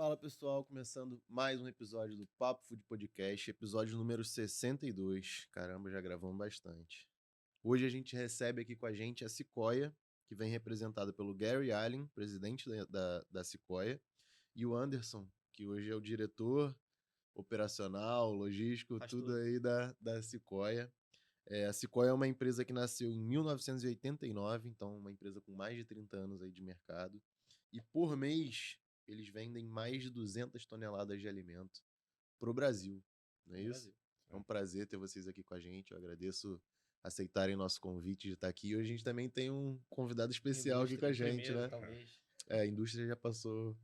Fala pessoal, começando mais um episódio do Papo Food Podcast, episódio número 62. Caramba, já gravamos bastante. Hoje a gente recebe aqui com a gente a Sequoia, que vem representada pelo Gary Allen, presidente da Sequoia, e o Anderson, que hoje é o diretor operacional, logístico, Faz tudo tudo. aí da Sequoia. A Sequoia é uma empresa que nasceu em 1989, então uma empresa com mais de 30 anos aí de mercado. E por mês, eles vendem mais de 200 toneladas de alimento para o Brasil, não é No isso? Brasil. É um prazer ter vocês aqui com a gente, eu agradeço aceitarem nosso convite de estar aqui. E hoje a gente também tem um convidado especial aqui com a gente, Primeiro, né? talvez. A indústria já passou,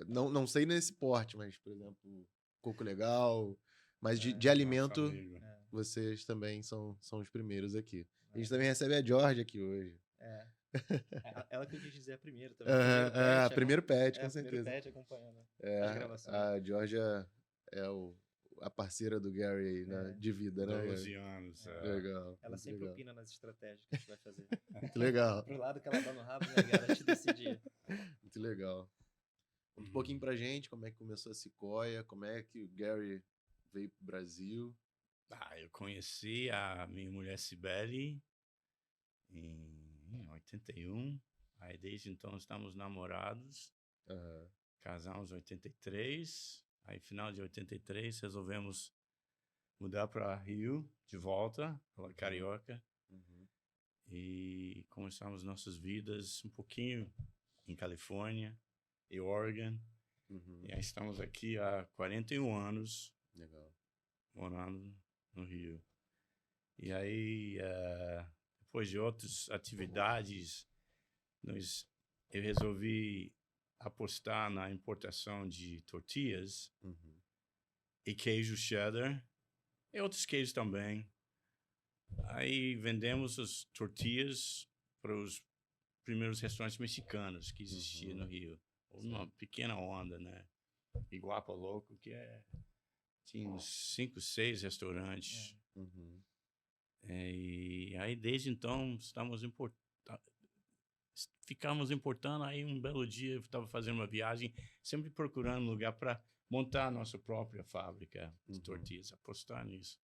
não sei nesse porte, mas, por exemplo, Coco Legal, mas de alimento, vocês também são os primeiros aqui. A gente também recebe a Georgia aqui hoje. Ela que eu quis dizer primeiro também. Primeiro pet, com certeza. Primeiro pet acompanhando É, as gravações. a Georgia é a parceira do Gary né, de vida, né? 12 anos. Legal. Ela sempre legal. opina nas estratégias que a gente vai fazer. Muito legal. Pro lado que ela dá no rabo, né, Gary? A gente decidir. Muito legal. Conta um pouquinho pra gente como é que começou a Sequoia, como é que o Gary veio pro Brasil. Eu conheci a minha mulher Cibele em 81. Aí desde então estamos namorados. Casamos em 83. Aí final de 83 resolvemos mudar para Rio de volta, para Carioca. E começamos nossas vidas um pouquinho em Califórnia e Oregon. E aí estamos aqui há 41 anos. Legal. Morando no Rio. E aí, depois de outras atividades, eu resolvi apostar na importação de tortilhas e queijo cheddar e outros queijos também. Aí vendemos as tortilhas para os primeiros restaurantes mexicanos que existiam no Rio. Uma pequena onda, né? Iguapa Louco, que tinha uns 5, 6 restaurantes. E aí, desde então, ficamos importando. Aí, um belo dia, eu estava fazendo uma viagem, sempre procurando um lugar para montar a nossa própria fábrica de tortilhas, apostar nisso.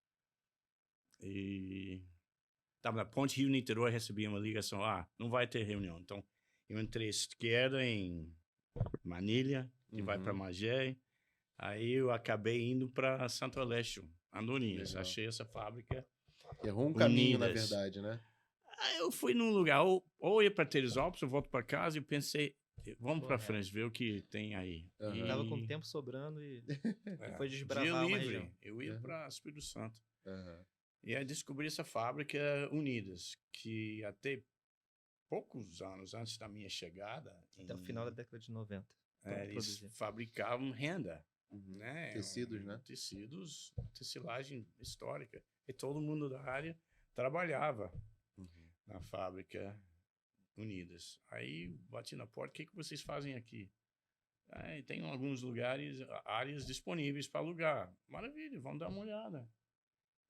E estava na Ponte Rio-Niterói, recebi uma ligação, não vai ter reunião. Então, eu entrei à esquerda em Manilha, que vai para Magé. Aí eu acabei indo para Santo Aleixo, Andorinhas. Legal. Achei essa fábrica. Errou um caminho, na verdade, né? Aí eu fui num lugar, ou ia para Teresópolis, eu volto para casa e pensei, vamos para frente, ver o que tem aí. E tava com tempo sobrando e foi dia desbravar uma livre, região. eu ia para Espírito Santo. E aí descobri essa fábrica Unidas, que até poucos anos antes da minha chegada... Até o final da década de 90. Eles fabricavam renda. Né? Tecidos, né? Tecelagem histórica. E todo mundo da área trabalhava na fábrica Unidas. Aí bati na porta, o que vocês fazem aqui? Tem alguns lugares, áreas disponíveis para alugar. Maravilha, vamos dar uma olhada.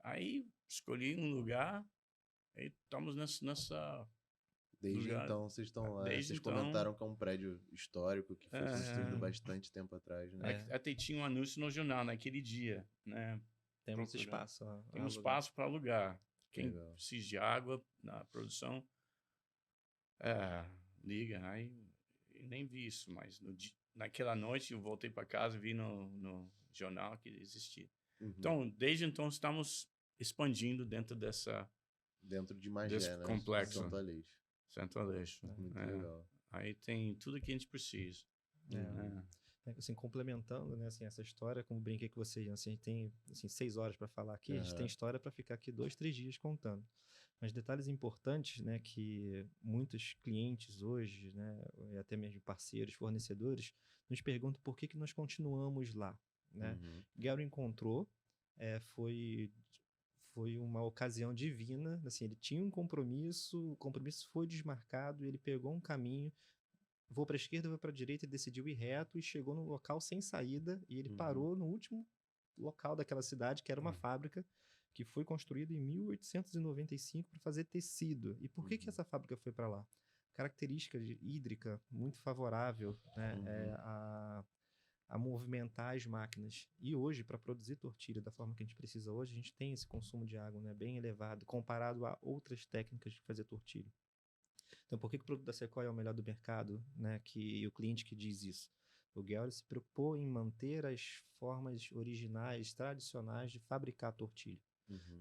Aí escolhi um lugar e estamos nessa Desde lugar. então, vocês estão lá. Desde vocês então, comentaram que é um prédio histórico que foi construído bastante tempo atrás, né? Até tinha um anúncio no jornal naquele dia, né? Temos espaço. Tem um espaço para alugar. Quem precisa de água na produção, liga. Aí nem vi isso, mas naquela noite eu voltei para casa e vi no jornal que existia. Então, desde então, estamos expandindo dentro de Magé, desse né? complexo. Santo Aleixo. Muito legal. Aí tem tudo que a gente precisa. Assim, complementando, né, assim, essa história, como brinquei com vocês, assim, a gente tem assim, 6 horas para falar aqui, a gente tem história para ficar aqui 2, 3 dias contando. Mas detalhes importantes, né, que muitos clientes hoje, né, e até mesmo parceiros, fornecedores, nos perguntam por que nós continuamos lá, né? Gary encontrou, foi uma ocasião divina, assim, ele tinha um compromisso, o compromisso foi desmarcado, ele pegou um caminho, vou para a esquerda, vou para a direita, ele decidiu ir reto e chegou num local sem saída e ele parou no último local daquela cidade, que era uma fábrica que foi construída em 1895 para fazer tecido. E por que essa fábrica foi para lá? Característica hídrica muito favorável, né? a movimentar as máquinas. E hoje, para produzir tortilha da forma que a gente precisa hoje, a gente tem esse consumo de água, né, bem elevado, comparado a outras técnicas de fazer tortilha. Então, por que o produto da Sequoia é o melhor do mercado, né, e o cliente que diz isso? O Georg se preocupou em manter as formas originais, tradicionais de fabricar tortilha.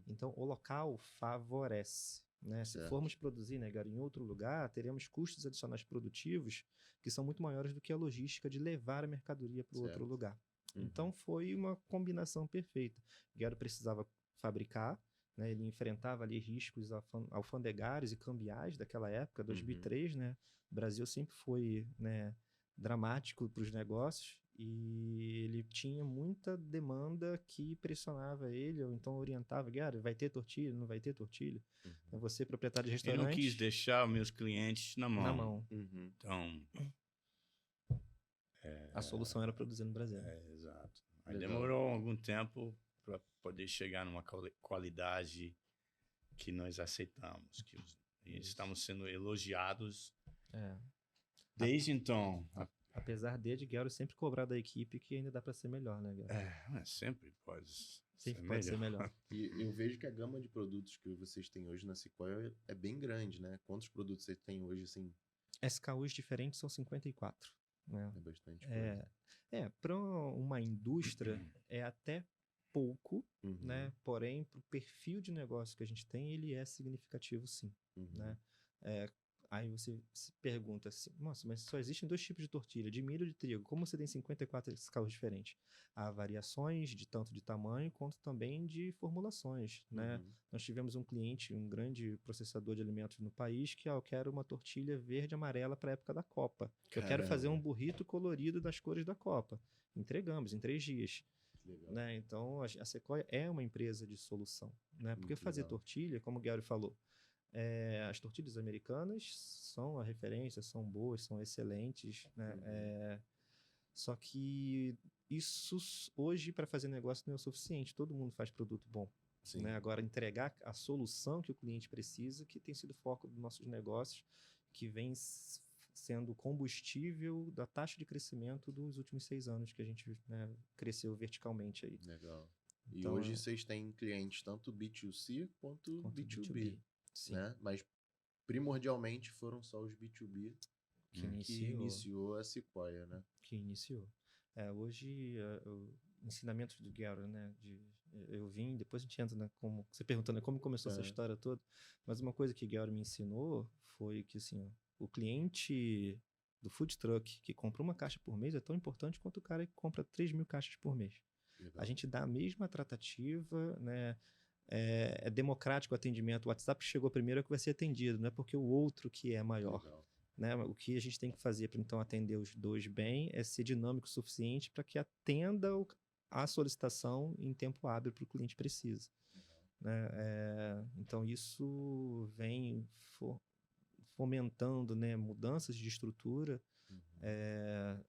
Então, o local favorece. Né? Se formos produzir, né, em outro lugar, teremos custos adicionais produtivos que são muito maiores do que a logística de levar a mercadoria para o outro lugar. Então, foi uma combinação perfeita. O Georg precisava fabricar, né? Ele enfrentava ali riscos alfandegários e cambiais daquela época, 2003, né? O Brasil sempre foi, né, dramático para os negócios e ele tinha muita demanda que pressionava ele, ou então orientava, Gary, vai ter tortilha, não vai ter tortilha? Você, proprietário de restaurante... Eu não quis deixar meus clientes na mão. Então... a solução era produzir no Brasil. Exato. Aí demorou algum tempo para poder chegar numa qualidade que nós aceitamos, que estamos sendo elogiados desde então. Apesar de Gero sempre cobrar da equipe que ainda dá para ser melhor, né, Gero? Sempre pode ser melhor. E eu vejo que a gama de produtos que vocês têm hoje na Sequoia é bem grande, né? Quantos produtos vocês têm hoje, assim? SKUs diferentes são 54. Né? É bastante coisa. Para uma indústria é até pouco, né? Porém, para o perfil de negócio que a gente tem, ele é significativo, sim. Né? Aí você se pergunta assim, nossa, mas só existem 2 tipos de tortilha, de milho e de trigo. Como você tem 54 escalas diferentes? Há variações de tanto de tamanho quanto também de formulações, né? Nós tivemos um cliente, um grande processador de alimentos no país, que eu quero uma tortilha verde e amarela para a época da Copa. Eu quero fazer um burrito colorido das cores da Copa. Entregamos em 3 dias. Né? Então, a Sequoia é uma empresa de solução. Né? Porque fazer tortilha, como o Gary falou, as tortilhas americanas são a referência, são boas, são excelentes, né? Só que isso hoje para fazer negócio não é o suficiente. Todo mundo faz produto bom. Né? Agora, entregar a solução que o cliente precisa, que tem sido o foco dos nossos negócios, que vem sendo o combustível da taxa de crescimento dos últimos 6 anos que a gente, né, cresceu verticalmente aí. Legal. E hoje vocês têm clientes tanto B2C quanto B2B. Sim. Né? Mas primordialmente foram só os B2B que iniciou a Sequoia, né? Que iniciou. Hoje, o ensinamento do Gary, né? Eu vim, depois a gente entra, né, como você perguntando, né, como começou essa história toda, mas uma coisa que Gary me ensinou foi que, assim, o cliente do food truck que compra uma caixa por mês é tão importante quanto o cara que compra 3.000 caixas por mês. Legal. A gente dá a mesma tratativa, né? É democrático o atendimento. O WhatsApp chegou primeiro, é o que vai ser atendido, não é porque o outro que é maior. Né? O que a gente tem que fazer para então atender os 2 bem é ser dinâmico o suficiente para que atenda a solicitação em tempo hábil para o cliente precisa. Né? Então, isso vem fomentando, né, mudanças de estrutura,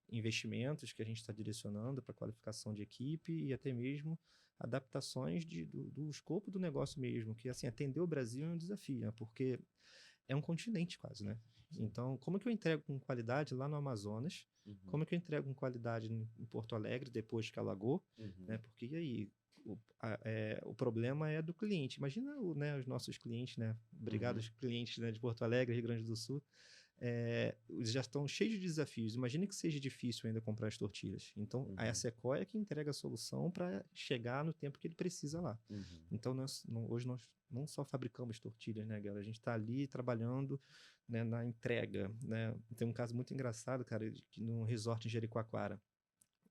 investimentos que a gente está direcionando para qualificação de equipe e até mesmo adaptações do escopo do negócio mesmo, que assim, atender o Brasil é um desafio, né? Porque é um continente quase, né? Então, como que eu entrego com qualidade lá no Amazonas? Como que eu entrego com qualidade em Porto Alegre, depois que alagou? Né? Porque aí, o problema é do cliente. Imagina né, os nossos clientes, né? Obrigado aos clientes, né, de Porto Alegre, Rio Grande do Sul. Eles já estão cheios de desafios. Imagine que seja difícil ainda comprar as tortilhas. Então, a Sequoia que entrega a solução para chegar no tempo que ele precisa lá. Então, hoje nós não só fabricamos tortilhas, né, galera? A gente está ali trabalhando, né, na entrega. Né? Tem um caso muito engraçado, cara, num resort em Jericoacoara.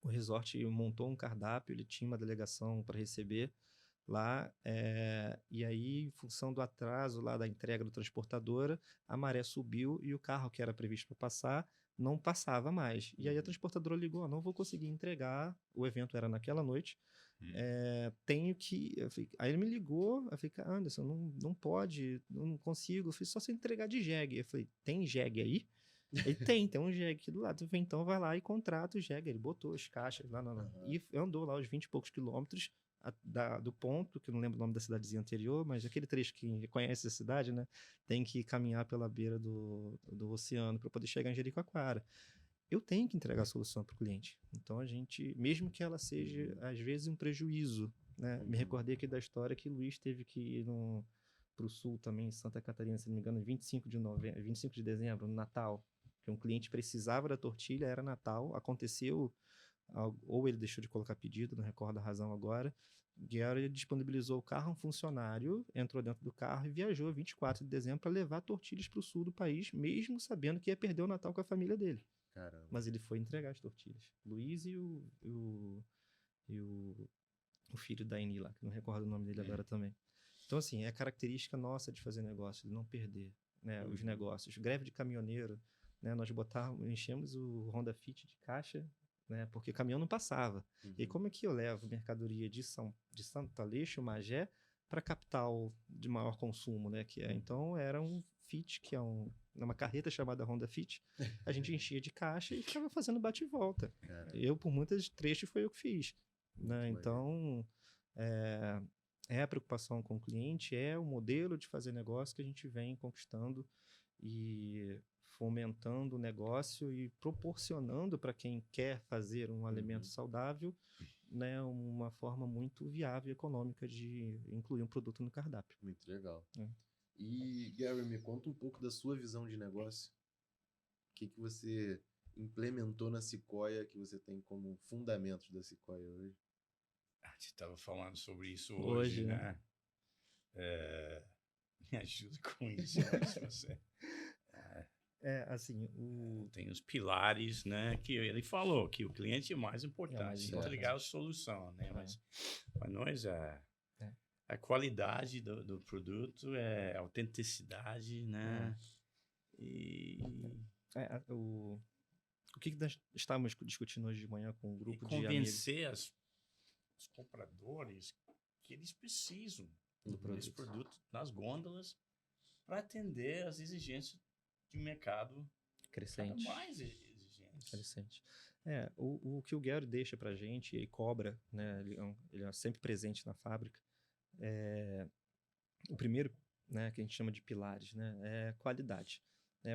O resort montou um cardápio, ele tinha uma delegação para receber lá, e aí, em função do atraso lá da entrega do transportadora, a maré subiu e o carro que era previsto para passar não passava mais. E aí a transportadora ligou, não vou conseguir entregar, o evento era naquela noite, tenho que... Aí ele me ligou, eu falei, Anderson, não pode, não consigo, eu falei, só se entregar de jegue. Eu falei, tem jegue aí? Ele tem um jegue aqui do lado. Eu falei, então vai lá e contrata o jegue. Ele botou as caixas lá, e andou lá os 20 e poucos quilômetros do ponto, que eu não lembro o nome da cidadezinha anterior, mas aquele trecho que conhece a cidade, né, tem que caminhar pela beira do oceano para poder chegar em Jericoacoara. eu tenho que entregar a solução para o cliente. Então, a gente, mesmo que ela seja, às vezes, um prejuízo, né? Me recordei aqui da história que o Luiz teve que ir para o sul também, em Santa Catarina, se não me engano, 25 de dezembro, no Natal, que um cliente precisava da tortilha, era Natal, aconteceu, ou ele deixou de colocar pedido, não recordo a razão agora, e ele disponibilizou o carro, um funcionário entrou dentro do carro e viajou 24 de dezembro para levar tortilhas para o sul do país, mesmo sabendo que ia perder o Natal com a família dele. Caramba. Mas ele foi entregar as tortilhas. Luiz e o filho da Eni lá, que não recordo o nome dele agora também. Então, assim, é característica nossa de fazer negócio, de não perder, né, os negócios. Greve de caminhoneiro, né, nós enchemos o Honda Fit de caixa, né, porque o caminhão não passava. E como é que eu levo mercadoria de Santo Aleixo, Magé, para a capital de maior consumo, né, que é? Então, era um Fit, que é uma carreta chamada Honda Fit, a gente enchia de caixa e ficava fazendo bate e volta. Eu, por muitos trechos, foi eu que fiz, né? Então, é a preocupação com o cliente, é o modelo de fazer negócio que a gente vem conquistando e fomentando o negócio e proporcionando para quem quer fazer um alimento saudável, né, uma forma muito viável e econômica de incluir um produto no cardápio. Muito legal. E, Gary, me conta um pouco da sua visão de negócio. O que você implementou na Sequoia que você tem como fundamentos da Sequoia hoje? A gente estava falando sobre isso hoje, né? Me ajuda com isso, se você... assim, Tem os pilares, né? Que ele falou que o cliente é mais importante, entregar a solução, né? Mas para nós a qualidade do produto, a autenticidade, né? O que nós estávamos discutindo hoje de manhã com um grupo de amigos? Convencer os compradores que eles precisam desse produto nas gôndolas para atender as exigências de mercado crescente. Mais exigentes. Crescente. O que o Gary deixa para a gente e cobra, né? Ele é sempre presente na fábrica. O primeiro, né, que a gente chama de pilares, né, é qualidade.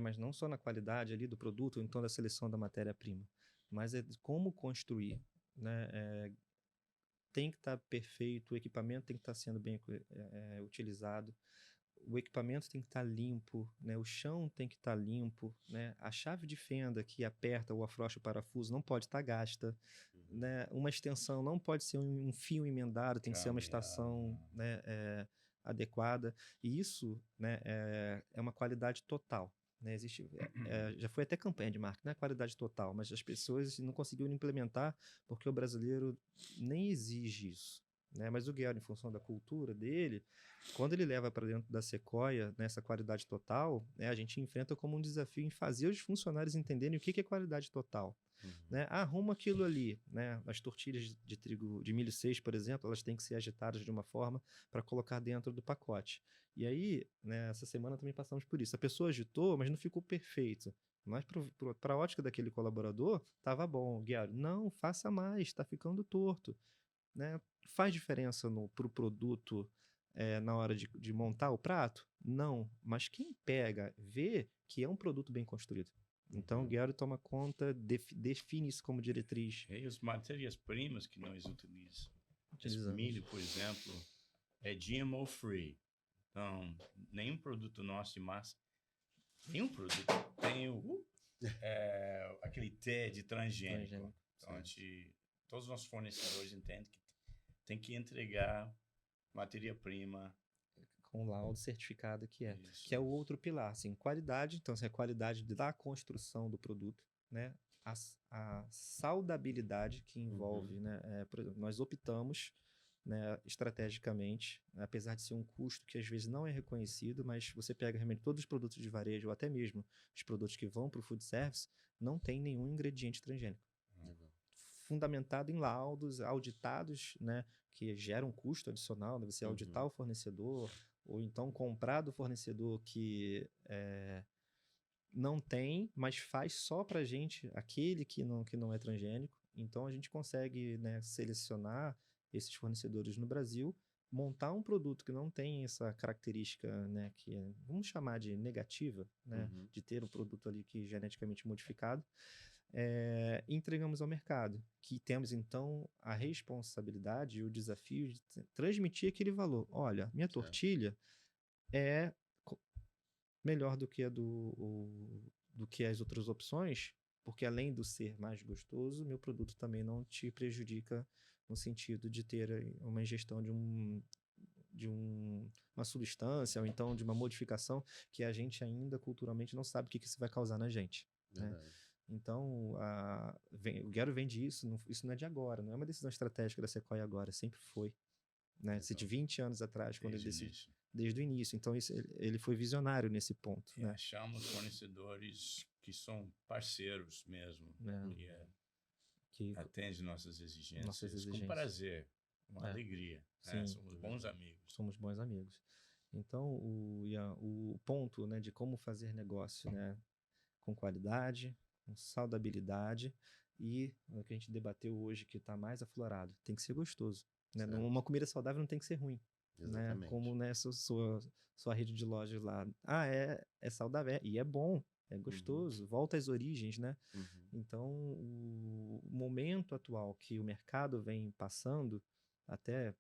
Mas não só na qualidade ali do produto, ou então da seleção da matéria-prima, mas é como construir, né? Tem que estar perfeito, o equipamento tem que estar sendo bem utilizado, o equipamento tem que estar limpo, né? O chão tem que estar limpo, né? A chave de fenda que aperta ou afrouxa o parafuso não pode estar gasta, né? Uma extensão não pode ser um fio emendado, tem que ser uma estação, né, adequada. E isso, né, é uma qualidade total. Né? Já foi até campanha de marca, não é qualidade total, mas as pessoas não conseguiram implementar porque o brasileiro nem exige isso. Né? Mas o Gary, em função da cultura dele, quando ele leva para dentro da Sequoia, nessa qualidade total, né, a gente enfrenta como um desafio em fazer os funcionários entenderem o que é qualidade total. Né? Arruma aquilo ali, né? As tortilhas de trigo, de milho 6, por exemplo, elas têm que ser agitadas de uma forma para colocar dentro do pacote. E aí, né, essa semana também passamos por isso. A pessoa agitou, mas não ficou perfeito. Mas para a ótica daquele colaborador, estava bom. Guiário, não, faça mais, está ficando torto. Né? Faz diferença para o produto na hora de montar o prato? Não, mas quem pega, vê que é um produto bem construído. Então, o Guiário toma conta, define isso como diretriz. E as matérias-primas que nós utilizamos. Esse milho, por exemplo, é GMO free. Então, nenhum produto nosso de massa, nenhum produto tem aquele T de transgênico. Então, todos os nossos fornecedores entendem que tem que entregar matéria-prima com laudo certificado que é o outro pilar, assim, qualidade. Então, a qualidade da construção do produto, né? A saudabilidade que envolve, né? Por exemplo, nós optamos, né, estrategicamente, apesar de ser um custo que às vezes não é reconhecido, mas você pega realmente todos os produtos de varejo, ou até mesmo os produtos que vão para o food service, não tem nenhum ingrediente transgênico. Fundamentado em laudos, auditados, né, que geram um custo adicional, você auditar o fornecedor, ou então comprar do fornecedor que não tem, mas faz só para a gente aquele que não é transgênico. Então, a gente consegue, né, selecionar esses fornecedores no Brasil, montar um produto que não tem essa característica, né, que vamos chamar de negativa, né, de ter um produto ali que é geneticamente modificado, e entregamos ao mercado, que temos então a responsabilidade e o desafio de transmitir aquele valor. Olha, minha tortilha é melhor do que do que as outras opções, porque além de ser mais gostoso, meu produto também não te prejudica no sentido de ter uma ingestão uma substância ou então de uma modificação que a gente ainda culturalmente não sabe o que isso vai causar na gente, né? Então, o Gero vende isso, isso não é de agora, não é uma decisão estratégica da Sequoia agora, sempre foi, né? De 20 anos atrás, quando ele decidiu. Desde o início. Então, ele foi visionário nesse ponto. E né? achamos fornecedores que são parceiros mesmo, que atendem nossas exigências com prazer, com alegria. Somos bons amigos. Somos bons amigos. Então, o ponto, né, de como fazer negócio, né, com qualidade, com saudabilidade e o que a gente debateu hoje, que está mais aflorado, tem que ser gostoso. Né? Uma comida saudável não tem que ser ruim. Né? Como nessa sua rede de lojas lá. É saudável, e é bom, é gostoso, volta às origens, né? Então, o momento atual que o mercado vem passando, até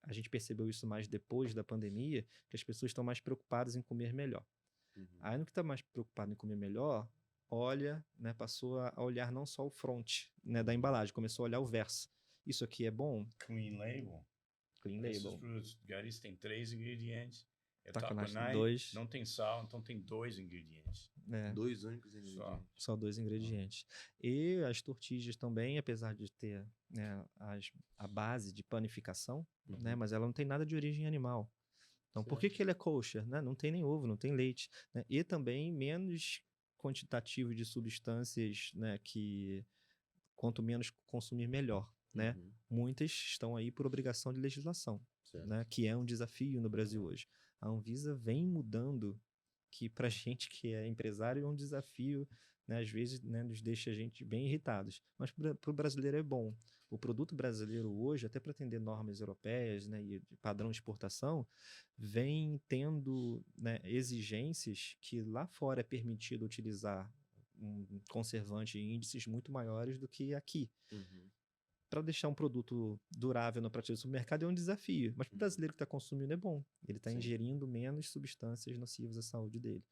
a gente percebeu isso mais depois da pandemia, que as pessoas estão mais preocupadas em comer melhor. Aí, no que está mais preocupado em comer melhor, né, passou a olhar não só o front, né, da embalagem, começou a olhar o verso. Isso aqui é bom? Clean label. Esses produtos Garis tem 3 ingredientes. Taconite 2. Não tem sal, então tem 2 ingredientes. 2 únicos ingredientes. Só 2 ingredientes. E as tortilhas também, apesar de ter, né, a base de panificação, né, mas ela não tem nada de origem animal. Então, por que ele é kosher? Né? Não tem nem ovo, não tem leite. Né? E também menos quantitativo de substâncias, né, que quanto menos consumir, melhor. Né? Muitas estão aí por obrigação de legislação, né? Que é um desafio no Brasil hoje. A Anvisa vem mudando, que para a gente que é empresário é um desafio, né? Às vezes, né, nos deixa a gente bem irritados, mas para o brasileiro é bom. O produto brasileiro hoje, até para atender normas europeias, né, e de padrão de exportação, vem tendo, né, exigências que lá fora é permitido utilizar um conservante em índices muito maiores do que aqui. Para deixar um produto durável na prateleira do supermercado é um desafio, mas para o brasileiro que está consumindo é bom. Ele está ingerindo menos substâncias nocivas à saúde dele.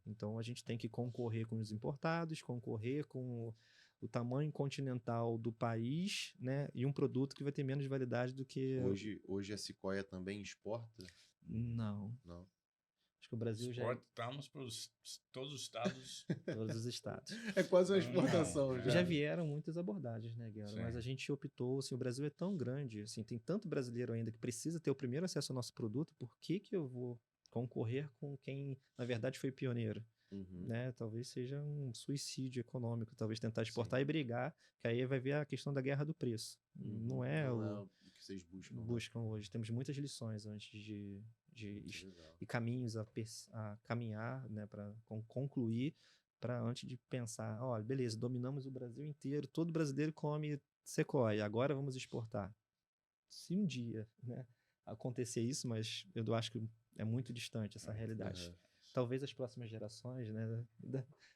Então, a gente tem que concorrer com os importados, concorrer com o tamanho continental do país, né? E um produto que vai ter menos validade do que... Hoje a Sequoia também exporta? Não. Acho que o Brasil exportamos para todos os estados. Todos os estados. É quase uma exportação. Já vieram muitas abordagens, né, Guilherme? Mas a gente optou, assim, o Brasil é tão grande, assim, tem tanto brasileiro ainda que precisa ter o primeiro acesso ao nosso produto, por que eu vou concorrer com quem, na verdade, foi pioneiro? Né? Talvez seja um suicídio econômico, talvez tentar exportar e brigar, que aí vai ver a questão da guerra do preço. Não é o que vocês buscam hoje. Temos muitas lições antes e caminhos a caminhar, né, para concluir, para antes de pensar, olha, beleza, dominamos o Brasil inteiro, todo brasileiro come Sequoia, agora vamos exportar. Se um dia, né, acontecer isso, mas eu acho que é muito distante essa realidade. Talvez as próximas gerações, né,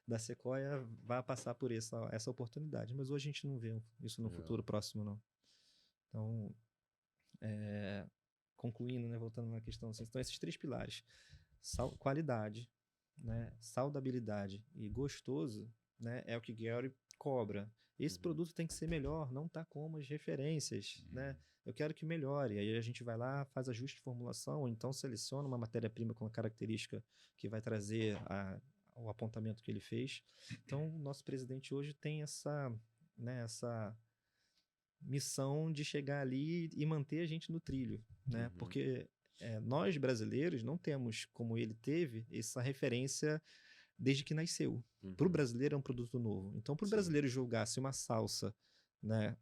da Sequoia vá passar por essa oportunidade, mas hoje a gente não vê isso no futuro próximo, não. Então, concluindo, né, voltando na questão, assim, então esses 3 pilares, qualidade, né, saudabilidade e gostoso, né, é o que Gary cobra. Esse produto tem que ser melhor, não tá como as referências, né? Eu quero que melhore. Aí a gente vai lá, faz ajuste de formulação, ou então seleciona uma matéria-prima com uma característica que vai trazer o apontamento que ele fez. Então, o nosso presidente hoje tem essa missão de chegar ali e manter a gente no trilho, né? Porque nós brasileiros não temos, como ele teve, essa referência desde que nasceu. Para o brasileiro é um produto novo. Então, para o brasileiro julgar se uma salsa, né,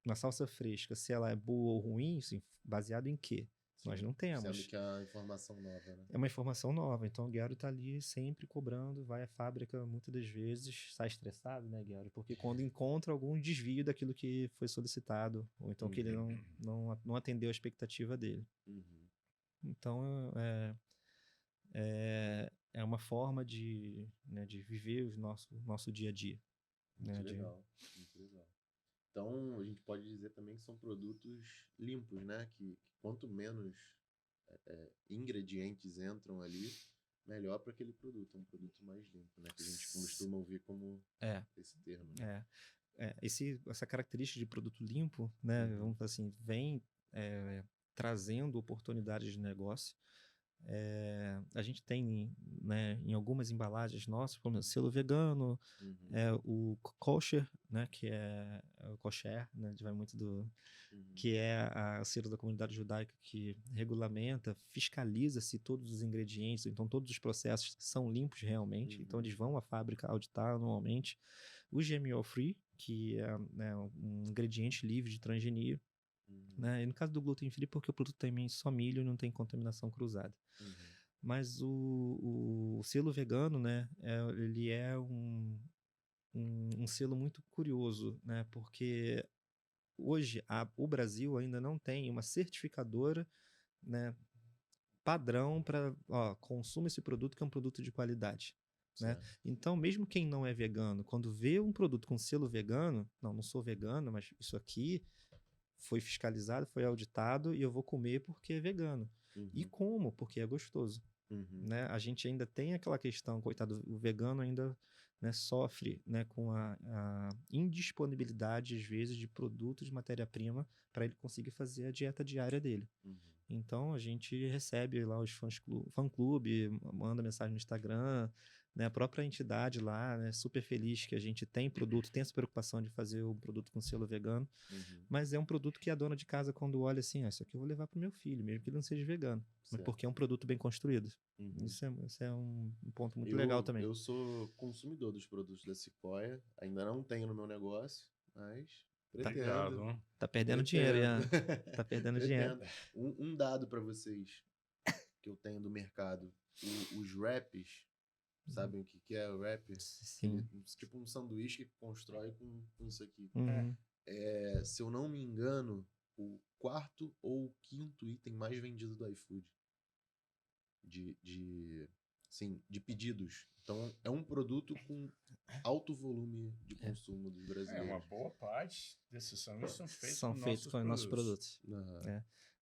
uma salsa fresca, se ela é boa ou ruim, assim, baseado em quê? Nós não temos. Sendo que é uma informação nova, né? É uma informação nova. Então, o Guilherme está ali sempre cobrando, vai à fábrica muitas das vezes, sai estressado, né, Guilherme? Porque quando encontra algum desvio daquilo que foi solicitado, ou então que ele não atendeu a expectativa dele. Então, é uma forma de viver o nosso dia a dia. né, Muito legal, muito legal. Então, a gente pode dizer também que são produtos limpos, né? Que quanto menos ingredientes entram ali, melhor para aquele produto. É um produto mais limpo, né? Que a gente costuma ouvir como esse termo. Né? Essa característica de produto limpo, né, vamos falar assim, vem trazendo oportunidades de negócio. A gente tem, né, em algumas embalagens nossas, como o selo vegano, o kosher, né, que é o kosher, né, vai muito do que é a selo da comunidade judaica que regulamenta, fiscaliza se todos os ingredientes, então todos os processos são limpos realmente, então eles vão à fábrica auditar anualmente. O GMO Free, que é, né, um ingrediente livre de transgenia, né? E no caso do glúten free, porque o produto também só milho e não tem contaminação cruzada. Mas o selo vegano, né, ele é um selo muito curioso, né, porque hoje o Brasil ainda não tem uma certificadora, né, padrão para, consuma esse produto que é um produto de qualidade. Né? Então, mesmo quem não é vegano, quando vê um produto com selo vegano, não sou vegano, mas isso aqui foi fiscalizado, foi auditado e eu vou comer porque é vegano. E como? Porque é gostoso. Né? A gente ainda tem aquela questão, coitado, o vegano ainda, né, sofre, né, com a indisponibilidade, às vezes, de produtos de matéria-prima para ele conseguir fazer a dieta diária dele. Então, a gente recebe lá os fã-clube, manda mensagem no Instagram, né, a própria entidade lá, né, super feliz que a gente tem produto, tem essa preocupação de fazer um produto com selo vegano, mas é um produto que a dona de casa, quando olha assim, isso aqui eu vou levar para o meu filho, mesmo que ele não seja vegano, mas porque é um produto bem construído. Isso é um ponto muito legal também. Eu sou consumidor dos produtos da Sequoia, ainda não tenho no meu negócio, mas pretendo. Tá perdendo dinheiro, Ian. Tá perdendo dinheiro. Um dado para vocês que eu tenho do mercado, os wraps, sabem o que é o wrap? Sim. Tipo um sanduíche que constrói com isso aqui. Se eu não me engano, o 4º ou o 5º item mais vendido do iFood. De pedidos. Então, é um produto com alto volume de consumo dos brasileiros. Uma boa parte desses sanduíches são feitos com nossos produtos.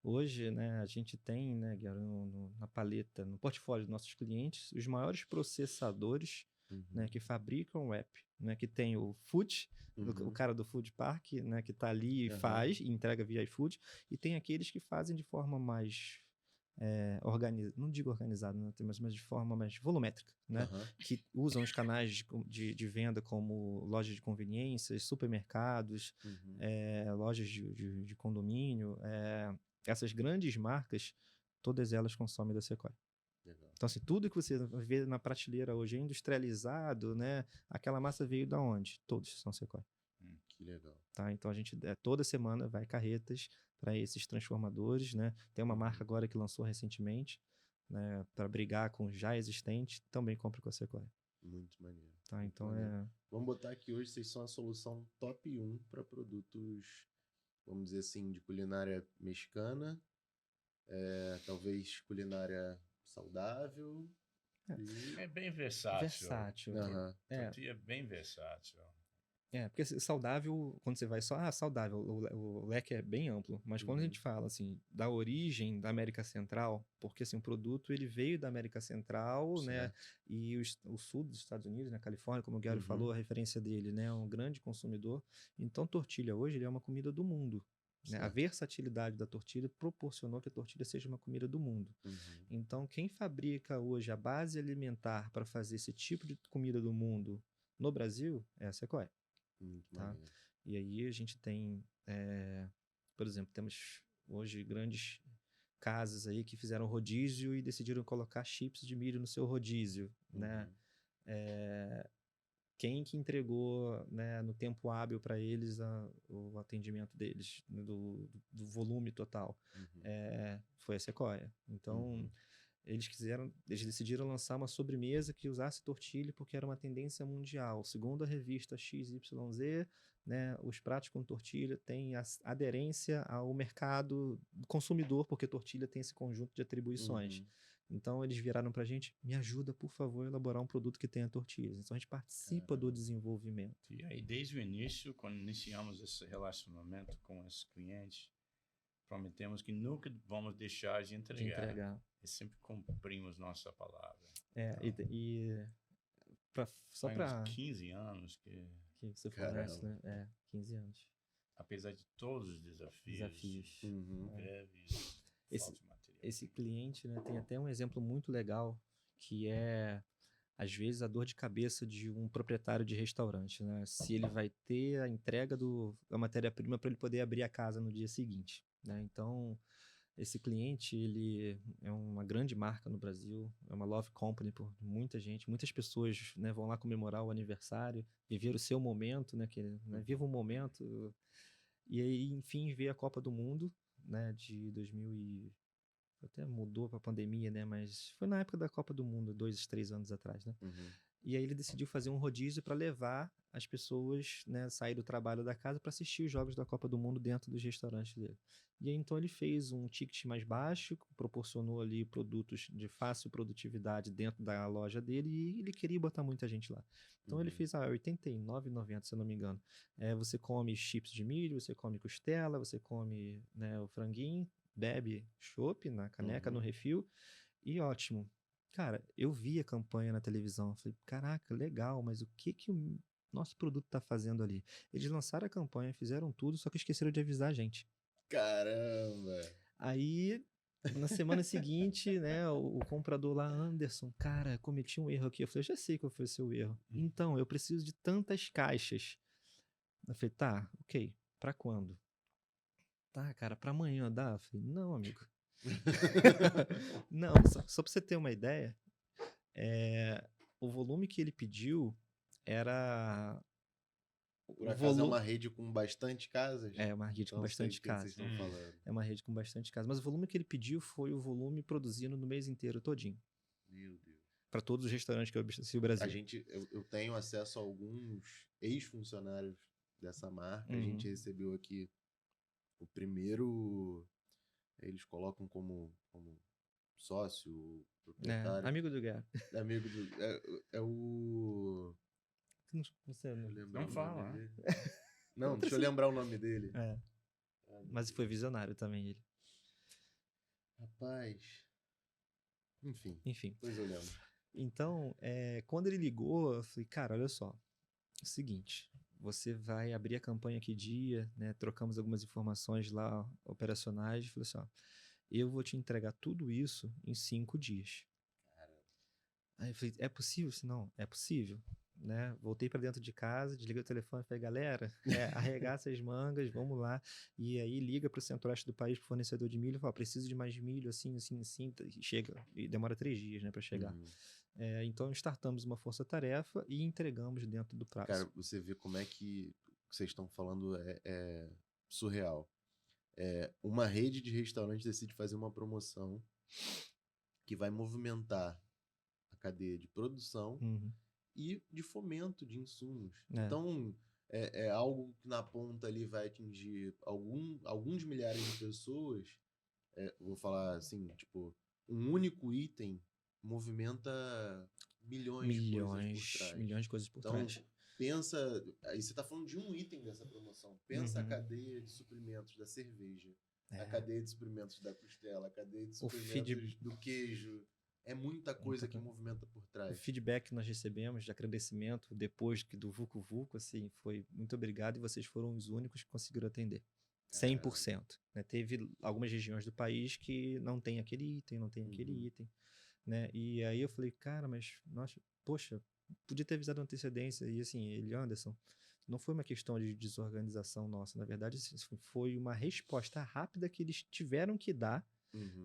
Hoje, né, a gente tem, né, na paleta, no portfólio dos nossos clientes, os maiores processadores, né, que fabricam wrap, né, que tem o Food, o cara do Food Park, né, que está ali e faz, e entrega via iFood, e tem aqueles que fazem de forma mais não digo organizada, né, mas de forma mais volumétrica, né, que usam os canais de venda como lojas de conveniências, supermercados, lojas de condomínio, essas grandes marcas, todas elas consomem da Sequoia. Então, assim, tudo que você vê na prateleira hoje é industrializado, né? Aquela massa veio da onde? Todos são Sequoia. Que legal. Tá? Então, a gente toda semana vai carretas para esses transformadores, né? Tem uma marca agora que lançou recentemente, né? Para brigar com já existente, também compra com a Sequoia. Muito maneiro. Tá? Muito então maneiro. Vamos botar aqui hoje, vocês são a solução top 1 para produtos, vamos dizer assim, de culinária mexicana, talvez culinária saudável. É bem versátil. Tortilha é bem versátil. Porque saudável, quando você vai só, saudável, o leque é bem amplo, mas quando a gente fala, assim, da origem da América Central, porque, assim, o produto, ele veio da América Central, né, e o sul dos Estados Unidos, na Califórnia, como o Gary falou, a referência dele, né, é um grande consumidor, então tortilha hoje, ele é uma comida do mundo. Né? A versatilidade da tortilha proporcionou que a tortilha seja uma comida do mundo. Então, quem fabrica hoje a base alimentar para fazer esse tipo de comida do mundo no Brasil é a Sequoia. Tá? E aí a gente tem, por exemplo, temos hoje grandes casas aí que fizeram rodízio e decidiram colocar chips de milho no seu rodízio, né? Quem que entregou, né, no tempo hábil para eles o atendimento deles, do volume total? Foi a Sequoia. Então, eles decidiram lançar uma sobremesa que usasse tortilha porque era uma tendência mundial. Segundo a revista XYZ, né, os pratos com tortilha têm aderência ao mercado consumidor, porque tortilha tem esse conjunto de atribuições. Então, eles viraram pra gente, me ajuda, por favor, a elaborar um produto que tenha tortilhas. Então, a gente participa do desenvolvimento. E aí, desde o início, quando iniciamos esse relacionamento com esses clientes, prometemos que nunca vamos deixar de entregar. E sempre cumprimos nossa palavra. Só para uns 15 anos que você conhece, né? 15 anos. Apesar de todos os desafios. Greves, falta de material. Esse cliente, né, tem até um exemplo muito legal, que é, às vezes, a dor de cabeça de um proprietário de restaurante, né? Se ele vai ter a entrega da matéria-prima para ele poder abrir a casa no dia seguinte, né? Então, esse cliente, ele é uma grande marca no Brasil, é uma love company por muita gente, muitas pessoas, né, vão lá comemorar o aniversário, viver o seu momento, né, viva um momento, e aí, enfim, veio a Copa do Mundo, né, de 2000 até mudou para a pandemia, né, mas foi na época da Copa do Mundo, 2, 3 anos atrás, né. E aí ele decidiu fazer um rodízio para levar as pessoas, né, sair do trabalho da casa para assistir os jogos da Copa do Mundo dentro dos restaurantes dele. E aí, então, ele fez um ticket mais baixo, proporcionou ali produtos de fácil produtividade dentro da loja dele e ele queria botar muita gente lá. Então, ele fez R$ 89,90, se eu não me engano. Você come chips de milho, você come costela, você come, né, o franguinho, bebe chopp na caneca, no refil, e ótimo. Cara, eu vi a campanha na televisão, falei, caraca, legal, mas o que o nosso produto tá fazendo ali? Eles lançaram a campanha, fizeram tudo, só que esqueceram de avisar a gente. Caramba! Aí, na semana seguinte, né, o comprador lá, Anderson, cara, cometi um erro aqui. Eu falei, já sei qual foi o seu erro. Então, eu preciso de tantas caixas. Eu falei, tá, ok, pra quando? Tá, cara, pra amanhã dá? Eu falei, não, amigo. Não, só pra você ter uma ideia, o volume que ele pediu era... Por acaso é uma rede com bastante casas? É uma rede com bastante casas. Vocês estão falando. É uma rede com bastante casas. Mas o volume que ele pediu foi o volume produzido no mês inteiro todinho. Meu Deus. Para todos os restaurantes que eu abasteci o Brasil. Eu tenho acesso a alguns ex-funcionários dessa marca. A gente recebeu aqui o primeiro... Eles colocam como sócio, proprietário. Amigo do Guerra. Amigo do... É o... Não fala. Não, deixa eu lembrar o nome dele. Mas foi visionário também ele. Rapaz. Enfim. Depois eu lembro. Então, quando ele ligou, eu falei, cara, olha só. É o seguinte, você vai abrir a campanha que dia, né? Trocamos algumas informações lá operacionais. Falei assim, ó, eu vou te entregar tudo isso em 5 dias. Caramba. Aí eu falei, é possível? Não, é possível. Né? Voltei para dentro de casa, desliguei o telefone e falei, galera, arregaça as mangas, vamos lá. E aí liga para o centro-oeste do país, para o fornecedor de milho, fala, preciso de mais milho, assim, e chega. E demora 3 dias, né, para chegar. Então, startamos uma força-tarefa e entregamos dentro do prazo. Cara, você vê como é que o que vocês estão falando é surreal. Uma rede de restaurantes decide fazer uma promoção que vai movimentar a cadeia de produção e de fomento de insumos. Então, é algo que na ponta ali vai atingir alguns milhares de pessoas. Vou falar assim, tipo, um único item movimenta milhões de coisas por trás. Então, pensa... Aí você tá falando de um item dessa promoção. Pensa a cadeia de suprimentos da cerveja, a cadeia de suprimentos da costela, a cadeia de suprimentos do queijo. É muita coisa que movimenta por trás. O feedback que nós recebemos de agradecimento depois do Vucu Vucu, assim, foi muito obrigado e vocês foram os únicos que conseguiram atender. 100%. Né? Teve algumas regiões do país que não tem aquele item, aquele item. Né? E aí eu falei, cara, mas, nossa, poxa, podia ter avisado antecedência. E assim, Anderson, não foi uma questão de desorganização nossa. Na verdade, foi uma resposta rápida que eles tiveram que dar,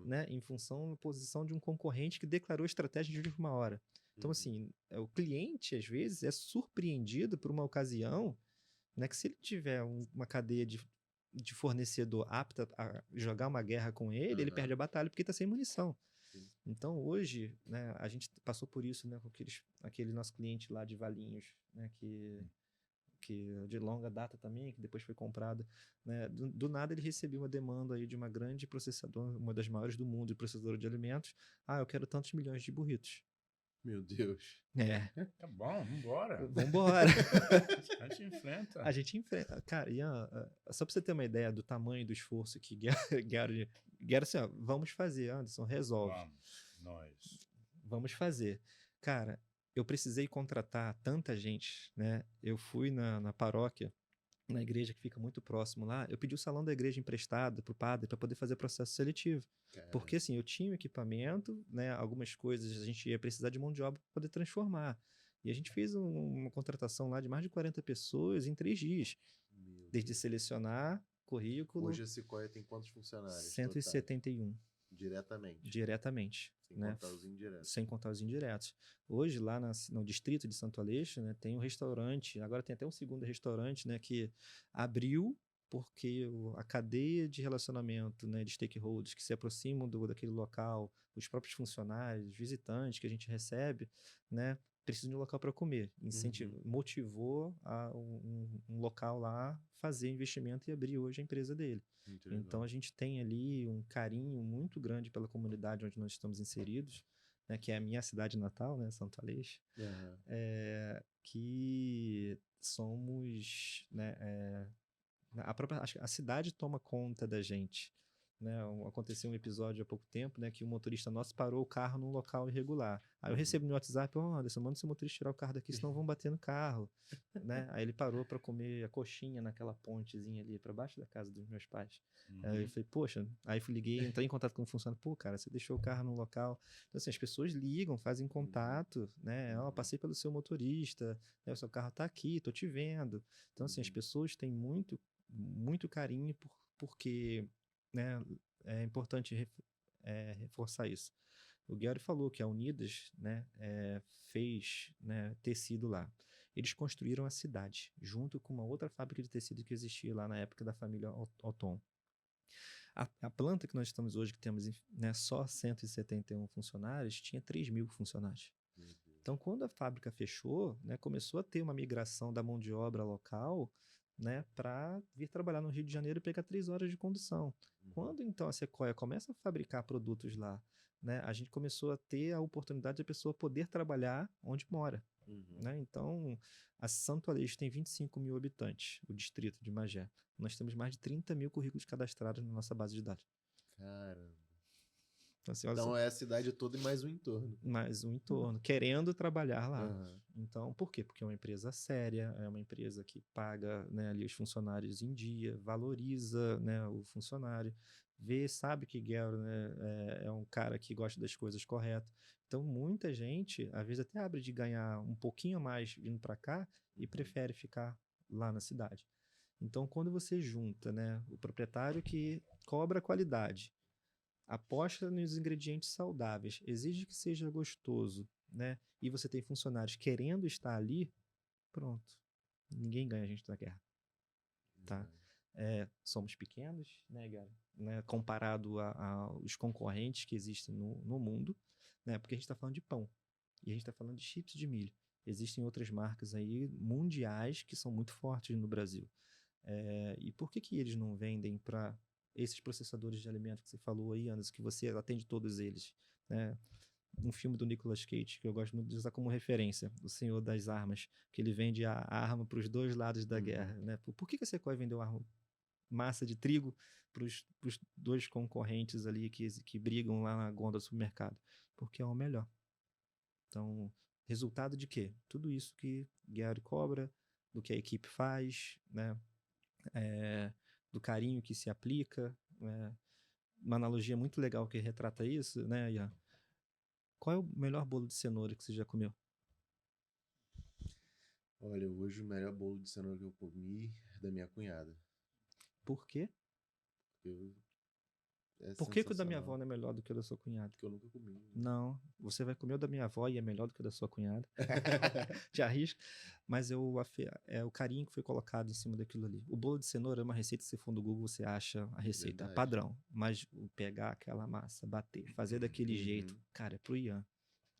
né, em função da posição de um concorrente que declarou estratégia de última hora. Então, assim, o cliente, às vezes, é surpreendido por uma ocasião, né, que se ele tiver uma cadeia de fornecedor apta a jogar uma guerra com ele, ele perde a batalha porque está sem munição. Então, hoje, né, a gente passou por isso, né, com aquele nosso cliente lá de Valinhos, né, que que de longa data também, que depois foi comprada, né? Do nada ele recebeu uma demanda aí de uma grande processadora, uma das maiores do mundo, de processadora de alimentos. Ah, eu quero tantos milhões de burritos. Meu Deus. É. Tá bom, vambora. Vambora. A gente enfrenta. A gente enfrenta. Cara, Ian, só pra você ter uma ideia do tamanho do esforço que Gary assim, ó, vamos fazer, Anderson, resolve. Vamos fazer. Cara, eu precisei contratar tanta gente, né? Eu fui na paróquia, na igreja que fica muito próximo lá, eu pedi o salão da igreja emprestado pro padre para poder fazer processo seletivo. Porque assim, eu tinha o equipamento, né? Algumas coisas a gente ia precisar de mão de obra para poder transformar. E a gente fez uma contratação lá de mais de 40 pessoas em 3 dias. Desde selecionar currículo. Hoje a Sequoia tem quantos funcionários? 171. Diretamente. Diretamente. Sem né? contar os indiretos. Sem contar os indiretos. Hoje, lá no distrito de Santo Aleixo, né, tem um restaurante, agora tem até um segundo restaurante, né, que abriu porque a cadeia de relacionamento, né, de stakeholders que se aproximam daquele local, os próprios funcionários, visitantes que a gente recebe, né, precisam de um local para comer. Motivou um local lá fazer investimento e abrir hoje a empresa dele. Então a gente tem ali um carinho muito grande pela comunidade onde nós estamos inseridos, né, que é a minha cidade natal, né, Santo Aleixo, que somos, né, a cidade toma conta da gente. Né, aconteceu um episódio há pouco tempo, né, que o motorista nosso parou o carro num local irregular. Aí eu recebo no WhatsApp, Anderson, manda o seu motorista tirar o carro daqui, senão vão bater no carro. Né? Aí ele parou para comer a coxinha naquela pontezinha ali, para baixo da casa dos meus pais. Aí eu falei, poxa, aí liguei, entrei em contato com o funcionário, pô, cara, você deixou o carro num local. Então, assim, as pessoas ligam, fazem contato, né? Passei pelo seu motorista, né? O seu carro tá aqui, tô te vendo. Então, assim, as pessoas têm muito, muito carinho porque, né, é importante reforçar isso. O Gary falou que a Unidas, né, fez, né, tecido lá. Eles construíram a cidade, junto com uma outra fábrica de tecido que existia lá na época da família Otton. A planta que nós estamos hoje, que temos, né, só 171 funcionários, tinha 3.000 funcionários. Então, quando a fábrica fechou, né, começou a ter uma migração da mão de obra local, né, para vir trabalhar no Rio de Janeiro e pegar 3 horas de condução. Quando então a Sequoia começa a fabricar produtos lá, né, a gente começou a ter a oportunidade de a pessoa poder trabalhar onde mora. Né? Então, a Santo Aleixo tem 25 mil habitantes, o distrito de Magé. Nós temos mais de 30 mil currículos cadastrados na nossa base de dados. Caramba. Então, assim, então é a cidade toda e mais um entorno. Mais um entorno, querendo trabalhar lá. Então, por quê? Porque é uma empresa séria, é uma empresa que paga, né, ali os funcionários em dia, valoriza, né, o funcionário, sabe que Gary, né, é um cara que gosta das coisas corretas. Então, muita gente, às vezes, até abre de ganhar um pouquinho a mais vindo para cá e prefere ficar lá na cidade. Então, quando você junta, né, o proprietário que cobra qualidade, aposta nos ingredientes saudáveis, exige que seja gostoso, né? E você tem funcionários querendo estar ali, pronto. Ninguém ganha a gente da guerra. Tá? Somos pequenos, né, Gary? Né? Comparado aos concorrentes que existem no mundo, né? Porque a gente está falando de pão e a gente está falando de chips de milho. Existem outras marcas aí mundiais que são muito fortes no Brasil. E por que eles não vendem para esses processadores de alimento que você falou aí, Anderson, que você atende todos eles, né? Um filme do Nicolas Cage, que eu gosto muito de usar como referência, O Senhor das Armas, que ele vende a arma para os dois lados da guerra, né? Por que a Sequoia vendeu massa de trigo para os 2 concorrentes ali que brigam lá na gôndola do supermercado? Porque é o melhor. Então, resultado de quê? Tudo isso que Gary cobra, do que a equipe faz, né? Do carinho que se aplica, né? Uma analogia muito legal que retrata isso, né, Ian? Qual é o melhor bolo de cenoura que você já comeu? Olha, hoje o melhor bolo de cenoura que eu comi é da minha cunhada. Por quê? Por que o da minha avó não é melhor do que o da sua cunhada? Porque eu nunca comi. Não, você vai comer o da minha avó e é melhor do que o da sua cunhada. Te arrisco. Mas é o carinho que foi colocado em cima daquilo ali. O bolo de cenoura é uma receita, se você for no Google, você acha a receita padrão. Mas pegar aquela massa, bater, fazer daquele jeito, cara, é pro Ian.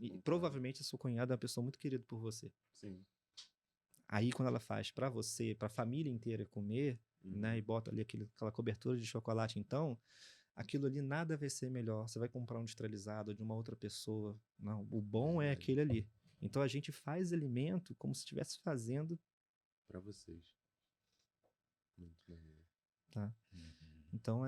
E provavelmente a sua cunhada é uma pessoa muito querida por você. Sim. Aí, quando ela faz para você, para a família inteira comer, né, e bota ali aquela cobertura de chocolate, então, aquilo ali nada vai ser melhor. Você vai comprar um industrializado de uma outra pessoa. Não, o bom é aquele ali. Então, a gente faz alimento como se estivesse fazendo para vocês. Muito maneiro. Tá? Então,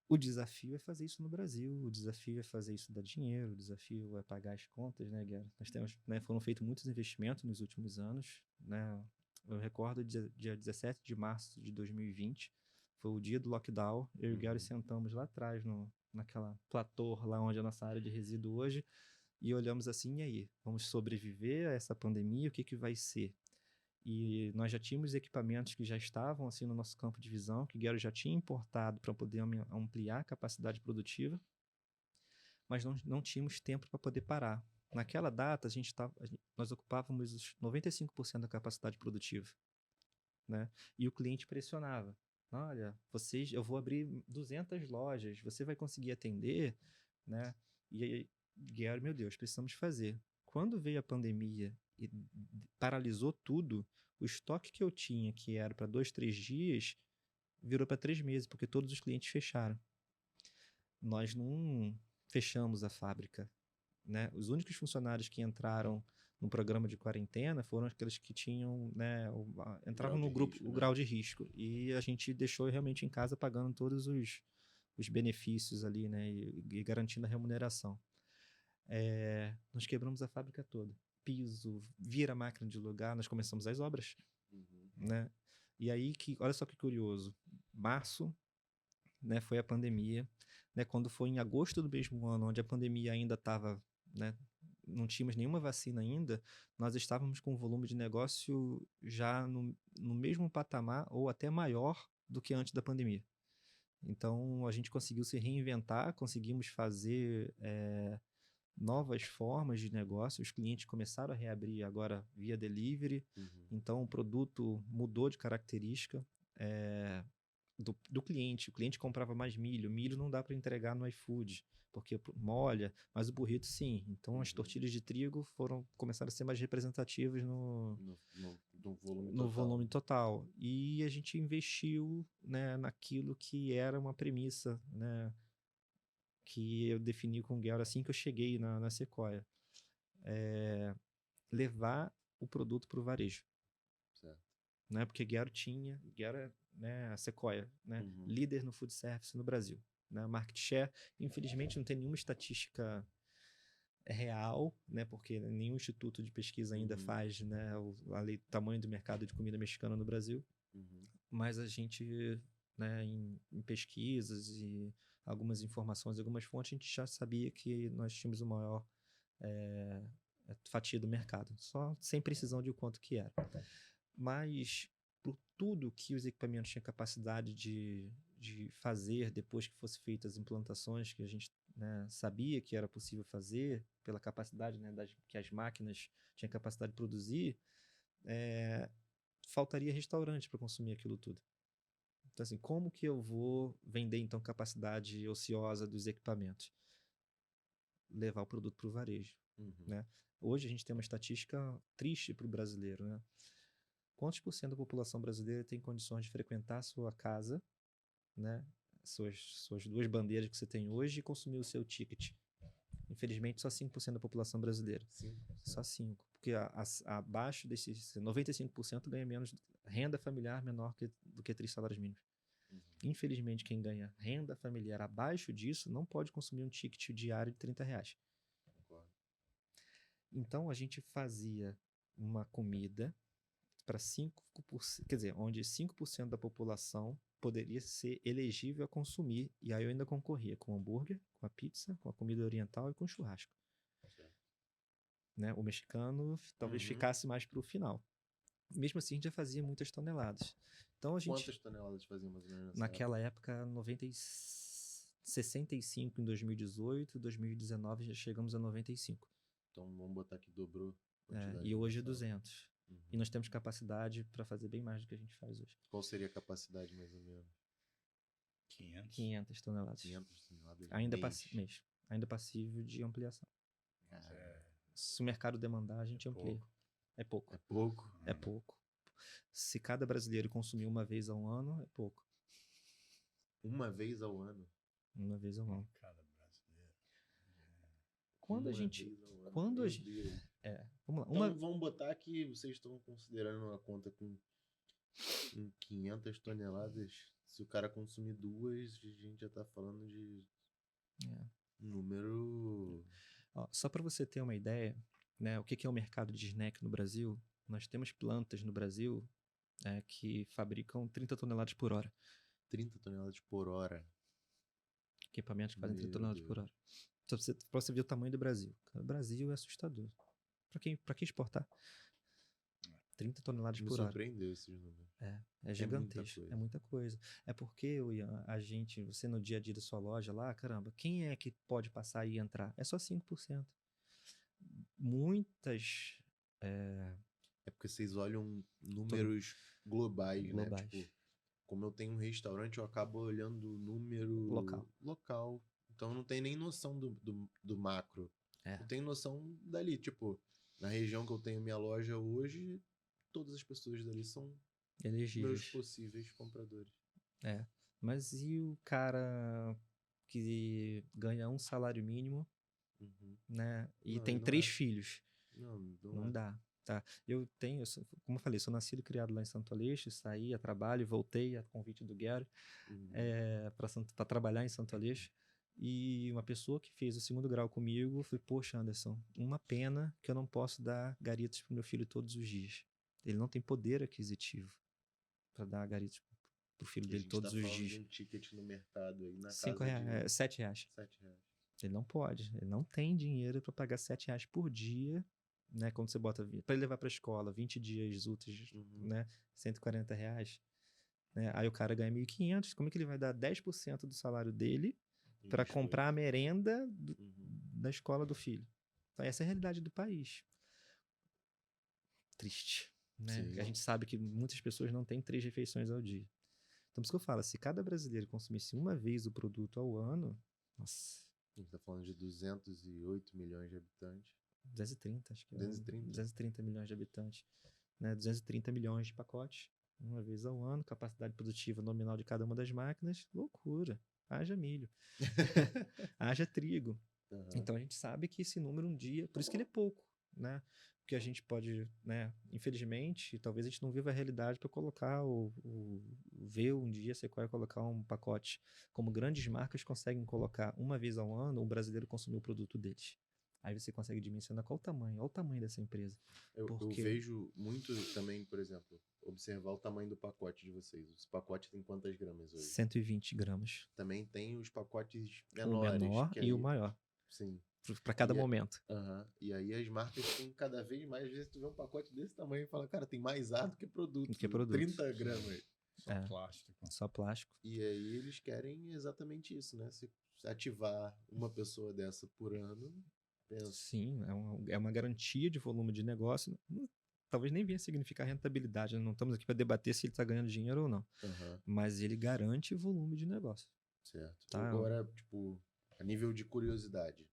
o desafio é fazer isso no Brasil, o desafio é fazer isso dar dinheiro, o desafio é pagar as contas, né, Guerra? Nós temos, né, foram feitos muitos investimentos nos últimos anos, né? Eu recordo dia 17 de março de 2020, foi o dia do lockdown, eu e o Gary sentamos lá atrás, naquela platô, lá onde é a nossa área de resíduo hoje, e olhamos assim, e aí, vamos sobreviver a essa pandemia, o que vai ser? E nós já tínhamos equipamentos que já estavam assim no nosso campo de visão, que o Gary já tinha importado para poder ampliar a capacidade produtiva, mas não tínhamos tempo para poder parar. Naquela data, nós ocupávamos os 95% da capacidade produtiva, né? E o cliente pressionava. Olha, eu vou abrir 200 lojas, você vai conseguir atender, né? E aí, Gary, meu Deus, precisamos fazer. Quando veio a pandemia e paralisou tudo, o estoque que eu tinha, que era para 2, 3 dias, virou para 3 meses, porque todos os clientes fecharam. Nós não fechamos a fábrica, né? Os únicos funcionários que entraram no programa de quarentena foram aqueles que tinham, né, entravam no grupo, o grau de risco. E a gente deixou realmente em casa pagando todos os benefícios ali, né, e garantindo a remuneração. Nós quebramos a fábrica toda. Piso, vira a máquina de lugar, nós começamos as obras, né? E aí, olha só que curioso, março, né, foi a pandemia, né, quando foi em agosto do mesmo ano, onde a pandemia ainda estava, né, não tínhamos nenhuma vacina ainda, nós estávamos com um volume de negócio já no mesmo patamar ou até maior do que antes da pandemia. Então, a gente conseguiu se reinventar, conseguimos fazer novas formas de negócio, os clientes começaram a reabrir agora via delivery, então o produto mudou de característica do cliente. O cliente comprava mais milho não dá para entregar no iFood, porque molha, mas o burrito sim. Então as tortilhas de trigo começaram a ser mais representativas no volume total. E a gente investiu, né, naquilo que era uma premissa, né, que eu defini com o Gary assim que eu cheguei na Sequoia. Levar o produto para o varejo. Certo. Né? Porque Gary é, né, a Sequoia, né, líder no food service no Brasil. Né? Market share, infelizmente, não tem nenhuma estatística real, né, porque nenhum instituto de pesquisa ainda faz, né, o tamanho do mercado de comida mexicana no Brasil. Mas a gente, né, em pesquisas e algumas informações, algumas fontes, a gente já sabia que nós tínhamos o maior fatia do mercado, só sem precisão de quanto que era. Mas por tudo que os equipamentos tinham capacidade de fazer depois que fossem feitas as implantações, que a gente, né, sabia que era possível fazer, pela capacidade, né, que as máquinas tinham capacidade de produzir, faltaria restaurante para consumir aquilo tudo. Então, assim, como que eu vou vender, então, capacidade ociosa dos equipamentos? Levar o produto para o varejo, né? Hoje a gente tem uma estatística triste para o brasileiro, né? Quantos por cento da população brasileira tem condições de frequentar a sua casa, né? Suas 2 bandeiras que você tem hoje e consumir o seu ticket? Infelizmente, só 5% da população brasileira. 5%. Só 5%. Porque abaixo desses 95% ganha menos, renda familiar menor do que 3 salários mínimos. Infelizmente, quem ganha renda familiar abaixo disso não pode consumir um ticket diário de R$30. Então, a gente fazia uma comida para 5%, quer dizer, onde 5% da população poderia ser elegível a consumir, e aí eu ainda concorria com o hambúrguer, com a pizza, com a comida oriental e com o churrasco. Né? O mexicano talvez ficasse mais para o final. Mesmo assim, a gente já fazia muitas toneladas. Então, Quantas toneladas fazia mais ou menos naquela época? 65 em 2018, 2019 já chegamos a 95. Então, vamos botar que dobrou. E hoje é 200. E nós temos capacidade para fazer bem mais do que a gente faz hoje. Qual seria a capacidade, mais ou menos? 500 toneladas. 500 toneladas mês. Ainda passível de ampliação. Se o mercado demandar, a gente amplia. É pouco. É pouco? É pouco. Se cada brasileiro consumir uma vez ao ano, é pouco. Uma vez ao ano? Uma vez ao ano. Cada brasileiro. Quando a Uma gente... vez ao ano. Quando a Meu gente... Deus. Vamos lá. Então vamos botar que vocês estão considerando uma conta com 500 toneladas. Se o cara consumir 2, a gente já tá falando de número... Ó, só para você ter uma ideia, né, o que é o mercado de snack no Brasil, nós temos plantas no Brasil que fabricam 30 toneladas por hora. 30 toneladas por hora. Equipamentos que fazem 30 Meu toneladas por Deus. hora. Pra você ver o tamanho do Brasil. O Brasil é assustador. Pra quem exportar? 30 toneladas Me por hora. surpreendeu esses números. É gigantesco. É muita coisa. É porque, Ian, você no dia a dia da sua loja lá, caramba, quem é que pode passar e entrar? É só 5%. Muitas... É porque vocês olham números globais, né? Tipo, como eu tenho um restaurante, eu acabo olhando o número local. Então eu não tenho nem noção do macro. Eu tenho noção dali. Tipo, na região que eu tenho minha loja hoje, todas as pessoas dali são meus possíveis compradores. Mas e o cara que ganha um salário mínimo, né? E tem 3 filhos? Não dá. Tá. Como eu falei, sou nascido e criado lá em Santo Aleixo, saí a trabalho, voltei a convite do Gary para trabalhar em Santo Aleixo. E uma pessoa que fez o 2º grau comigo foi, poxa, Anderson, uma pena que eu não posso dar garitas pro meu filho todos os dias. Ele não tem poder aquisitivo para dar garitas pro filho dele todos os dias. De um ticket no mercado aí na R$5, casa de... R$7. Ele não pode, ele não tem dinheiro para pagar R$7 por dia, né? Quando você bota para ele levar para a escola 20 dias úteis, né? R$140, né? Aí o cara ganha 1.500, como é que ele vai dar 10% do salário dele para comprar a merenda da escola do filho? Então essa é a realidade do país. Triste, né? A gente sabe que muitas pessoas não têm 3 refeições ao dia. Então por isso que eu falo, se cada brasileiro consumisse uma vez o produto ao ano, nossa... A gente tá falando de 208 milhões de habitantes. 230, acho que é. 230? 230 milhões de habitantes. Né? 230 milhões de pacotes, uma vez ao ano, capacidade produtiva nominal de cada uma das máquinas, loucura. Haja milho. Haja trigo. Então a gente sabe que esse número um dia, por isso que ele é pouco, né? Porque a gente pode, né, infelizmente, talvez a gente não viva a realidade para colocar ver um dia a Sequoia colocar um pacote como grandes marcas conseguem colocar uma vez ao ano, o brasileiro consumir o produto deles. Aí você consegue dimensionar qual o tamanho, olha o tamanho dessa empresa. Eu vejo muito também, por exemplo, observar o tamanho do pacote de vocês. Esse pacote tem quantas gramas hoje? 120 gramas. Também tem os pacotes menores. O menor e o maior. Sim. Para cada momento. E aí as marcas têm cada vez mais. Às vezes tu vê um pacote desse tamanho e fala, cara, tem mais ar do que produto. 30 gramas. Só plástico. Só plástico. E aí eles querem exatamente isso, né? Se ativar uma pessoa dessa por ano, pensa. Sim, é uma garantia de volume de negócio. Talvez nem venha significar rentabilidade. Né? Não estamos aqui para debater se ele está ganhando dinheiro ou não. Mas ele garante volume de negócio. Certo. Tá? Agora, tipo, a nível de curiosidade.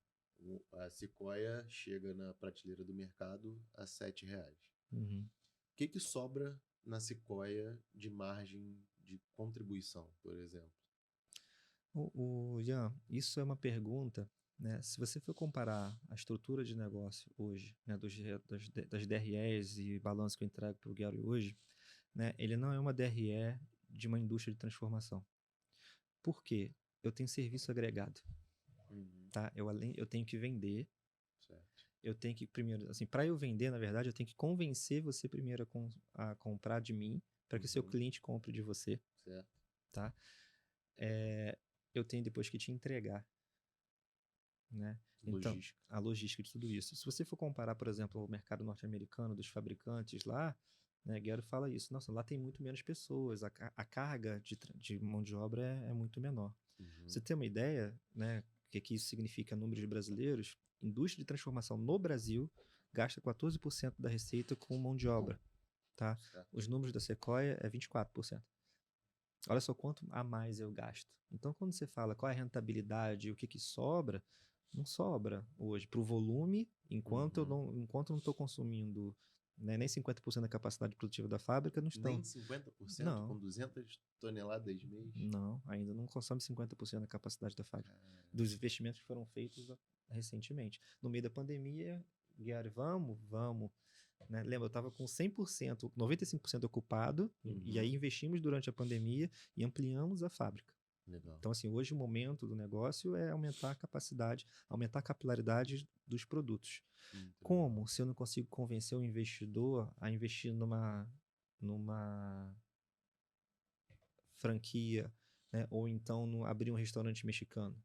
A Sequoia chega na prateleira do mercado a R$7. O que sobra na Sequoia de margem de contribuição, por exemplo? Ian, isso é uma pergunta, né? Se você for comparar a estrutura de negócio hoje, né, das DREs e balanço que eu entrego para o Gary hoje, né, ele não é uma DRE de uma indústria de transformação. Por quê? Eu tenho serviço agregado. Tá? Eu tenho que vender. Certo. Eu tenho que, primeiro, assim, para eu vender, na verdade, eu tenho que convencer você primeiro a comprar de mim, para que o seu cliente compre de você. Certo. Tá? Eu tenho depois que te entregar. Né? Então, a logística de tudo isso. Se você for comparar, por exemplo, o mercado norte-americano dos fabricantes lá, né, Gero fala isso. Nossa, lá tem muito menos pessoas, a carga de mão de obra é muito menor. Você tem uma ideia, né? O que isso significa números de brasileiros? Indústria de transformação no Brasil gasta 14% da receita com mão de obra. Tá? Os números da Sequoia é 24%. Olha só quanto a mais eu gasto. Então, quando você fala qual é a rentabilidade e o que sobra, não sobra hoje. Para o volume, enquanto eu não estou consumindo né? Nem 50% da capacidade produtiva da fábrica não estão. Nem 50%? Não. Com 200 toneladas mês? Não, ainda não consome 50% da capacidade da fábrica. Dos investimentos que foram feitos recentemente. No meio da pandemia, Gary, vamos. Né? Lembra, eu estava com 100%, 95% ocupado, e aí investimos durante a pandemia e ampliamos a fábrica. Legal. Então, assim, hoje o momento do negócio é aumentar a capacidade, aumentar a capilaridade dos produtos. Como? Se eu não consigo convencer o investidor a investir numa franquia, né? Ou então abrir um restaurante mexicano,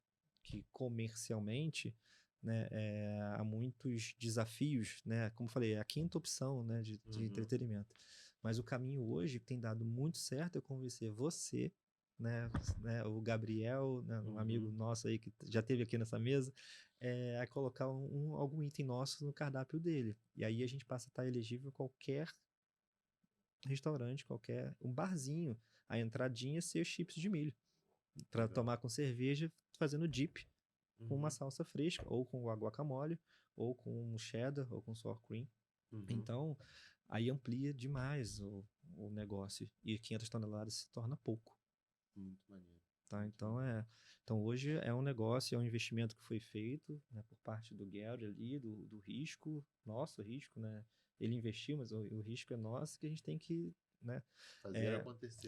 que comercialmente, né, há muitos desafios, né? Como eu falei, é a quinta opção, né, de entretenimento. Mas o caminho hoje que tem dado muito certo é convencer você, né, o Gabriel, né, um amigo nosso aí que já esteve aqui nessa mesa, a colocar algum item nosso no cardápio dele. E aí a gente passa a estar elegível em qualquer restaurante, um barzinho. A entradinha ser chips de milho. Para tomar com cerveja, fazendo dip com uma salsa fresca, ou com guacamole, ou com cheddar, ou com sour cream. Então, aí amplia demais o negócio. E 500 toneladas se torna pouco. Muito maneiro. Tá? Então, hoje é um negócio, é um investimento que foi feito, né, por parte do Gary ali, do risco, nosso risco, né? Ele investiu, mas o risco é nosso, que a gente tem que, né,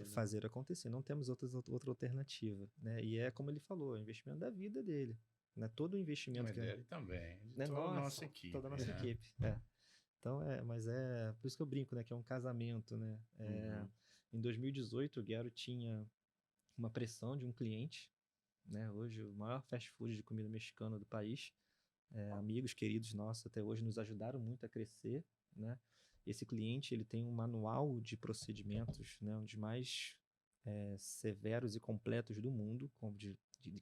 fazer acontecer. Não temos outra alternativa, né? E é como ele falou, é o investimento da vida dele, né? Todo o investimento mas dele também, de toda a nossa equipe. Toda a nossa equipe, Então, mas por isso que eu brinco, né? Que é um casamento, né? Em 2018, o Gary tinha uma pressão de um cliente, né? Hoje, o maior fast food de comida mexicana do país. Amigos queridos nossos até hoje nos ajudaram muito a crescer, né? Esse cliente, ele tem um manual de procedimentos, né? Um dos mais severos e completos do mundo,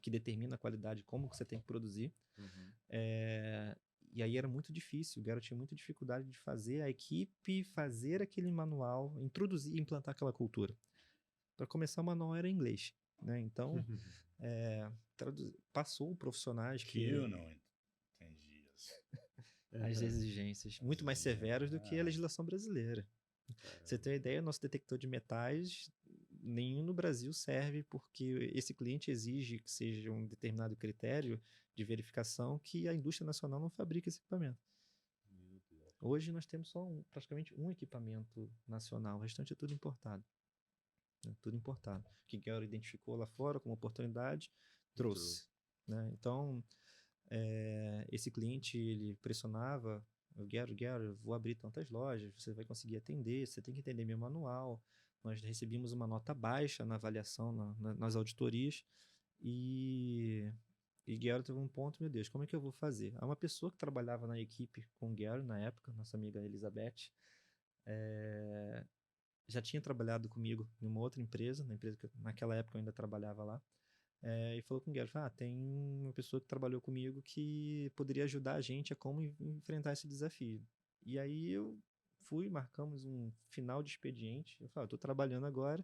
que determina a qualidade, como que você tem que produzir. E aí era muito difícil, o Gary tinha muita dificuldade de fazer a equipe fazer aquele manual, introduzir e implantar aquela cultura. Para começar, o manual era em inglês, né? Então, passou profissionais que eu não entendi as exigências muito mais severas do que a legislação brasileira. Você tem uma ideia, nosso detector de metais nenhum no Brasil serve, porque esse cliente exige que seja um determinado critério de verificação que a indústria nacional não fabrica esse equipamento. Hoje nós temos só praticamente um equipamento nacional, o restante é tudo importado. Tudo importado. O que Gary identificou lá fora como oportunidade, trouxe. Né? Então, esse cliente, ele pressionava, Gary, vou abrir tantas lojas, você vai conseguir atender, você tem que entender meu manual. Nós recebemos uma nota baixa na avaliação, nas auditorias, e Gary teve um ponto, meu Deus, como é que eu vou fazer? Há uma pessoa que trabalhava na equipe com Gary na época, nossa amiga Elizabeth, já tinha trabalhado comigo em uma outra empresa, na empresa que naquela época eu ainda trabalhava lá, e falou com o Gary, tem uma pessoa que trabalhou comigo que poderia ajudar a gente a como enfrentar esse desafio. E aí marcamos um final de expediente, eu falei, estou trabalhando agora,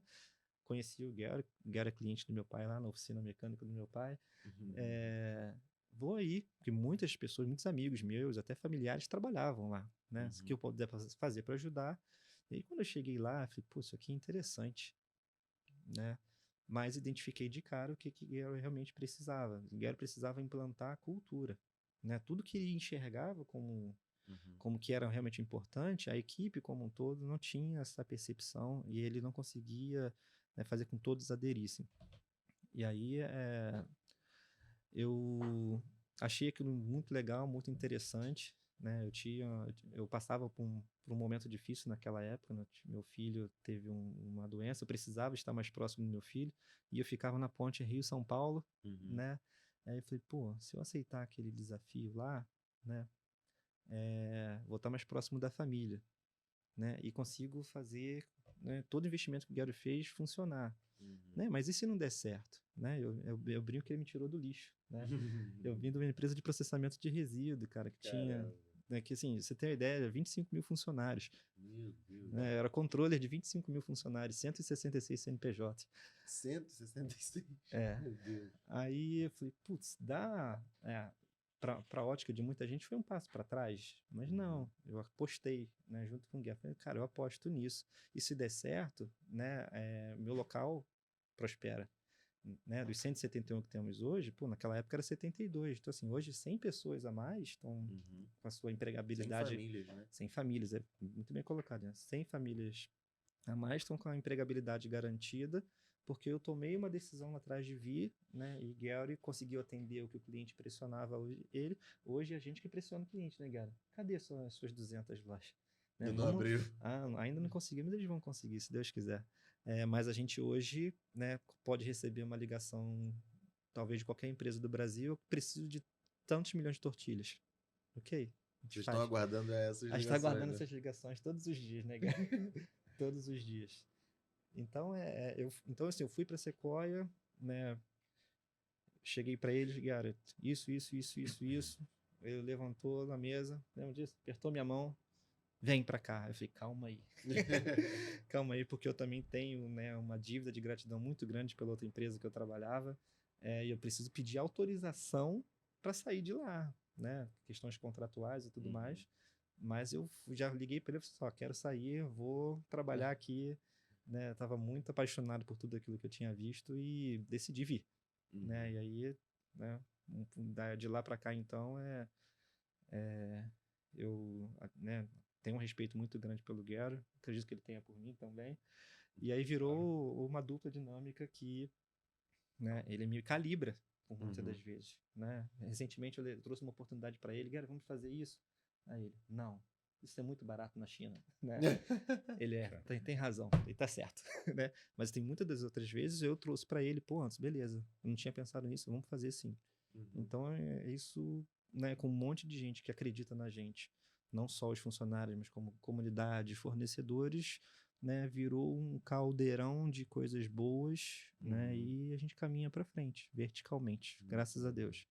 conheci o Gary é cliente do meu pai lá na oficina mecânica do meu pai, vou aí, porque muitas pessoas, muitos amigos meus, até familiares, trabalhavam lá, né? O que eu puder fazer para ajudar. E aí, quando eu cheguei lá, falei, pô, isso aqui é interessante, né? Mas identifiquei de cara o que Gary realmente precisava. Gary precisava implantar a cultura, né? Tudo que ele enxergava como que era realmente importante, a equipe como um todo não tinha essa percepção e ele não conseguia, né, fazer com que todos aderissem. E aí eu achei aquilo muito legal, muito interessante, né? Eu passava por um momento difícil naquela época, né? Meu filho teve uma doença, eu precisava estar mais próximo do meu filho, e eu ficava na ponte Rio-São Paulo, né? Aí eu falei, pô, se eu aceitar aquele desafio lá, né? Vou estar mais próximo da família, né? E consigo fazer, né, todo o investimento que o Gary fez funcionar. Né? Mas e se não der certo? Né? Eu brinco que ele me tirou do lixo. Né? Eu vim de uma empresa de processamento de resíduo, cara, que tinha... Né, que assim, você tem uma ideia, 25 mil funcionários. Meu Deus. Né? Era controller de 25 mil funcionários, 166 CNPJ. 166? Meu Deus. Aí eu falei, putz, para a ótica de muita gente foi um passo para trás, mas não, eu apostei, né, junto com o Guerra. Falei, cara, eu aposto nisso. E se der certo, né, meu local prospera. Né, dos 171 que temos hoje, pô, naquela época era 72. Então, assim, hoje 100 pessoas a mais estão com a sua empregabilidade. 100 famílias, né? 100 famílias, é muito bem colocado, né? 100 famílias a mais estão com a empregabilidade garantida, porque eu tomei uma decisão lá atrás de vir, né? E Gary conseguiu atender o que o cliente pressionava ele. Hoje é a gente que pressiona o cliente, né, Gary? Cadê as suas 200 lojas? Né? E não abriu. Ainda não conseguimos, eles vão conseguir, se Deus quiser. Mas a gente hoje, né, pode receber uma ligação, talvez de qualquer empresa do Brasil, eu preciso de tantos milhões de tortilhas. Ok? Vocês estão aguardando essas ligações. A gente está aguardando essas ligações todos os dias, né, Gary? Todos os dias. Então, então assim, eu fui para Sequoia, né? Cheguei para eles, Gary, isso. Ele levantou na mesa, lembra disso? Apertou minha mão. Vem pra cá. Eu falei, calma aí. Calma aí, porque eu também tenho, né, uma dívida de gratidão muito grande pela outra empresa que eu trabalhava, e eu preciso pedir autorização para sair de lá, né? Questões contratuais e tudo mais. Mas eu já liguei para ele e falei, quero sair, vou trabalhar aqui, né? Eu tava muito apaixonado por tudo aquilo que eu tinha visto e decidi vir, né? E aí, né, de lá para cá, então, eu, né, tenho um respeito muito grande pelo Gary, acredito que ele tenha por mim também. E aí virou uma dupla dinâmica que, né, ele me calibra por muitas das vezes, né? Recentemente eu trouxe uma oportunidade para ele, Gary, vamos fazer isso? Aí ele, não, isso é muito barato na China, né? Ele tem razão, ele tá certo, né? Mas tem muitas das outras vezes eu trouxe para ele, pô, antes, beleza, eu não tinha pensado nisso, vamos fazer sim. Então é isso, né, com um monte de gente que acredita na gente, não só os funcionários, mas como comunidade, fornecedores, né, virou um caldeirão de coisas boas, né, e a gente caminha para frente, verticalmente, graças a Deus.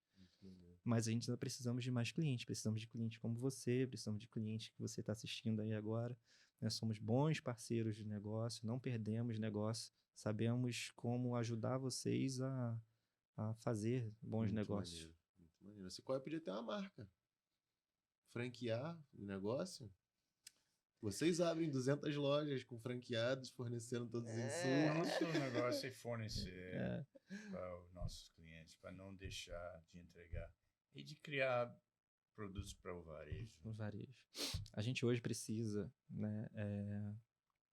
Mas a gente ainda precisamos de mais clientes, precisamos de clientes como você, precisamos de clientes que você está assistindo aí agora, né, somos bons parceiros de negócio, não perdemos negócio, sabemos como ajudar vocês a fazer bons negócios. Maneiro, muito maneiro. Você podia ter uma marca. Franquear o negócio. Vocês abrem 200 lojas com franqueados, fornecendo todos os insumos. Nosso negócio é fornecer para os nossos clientes, para não deixar de entregar. E de criar produtos para o varejo. O varejo. A gente hoje precisa, né,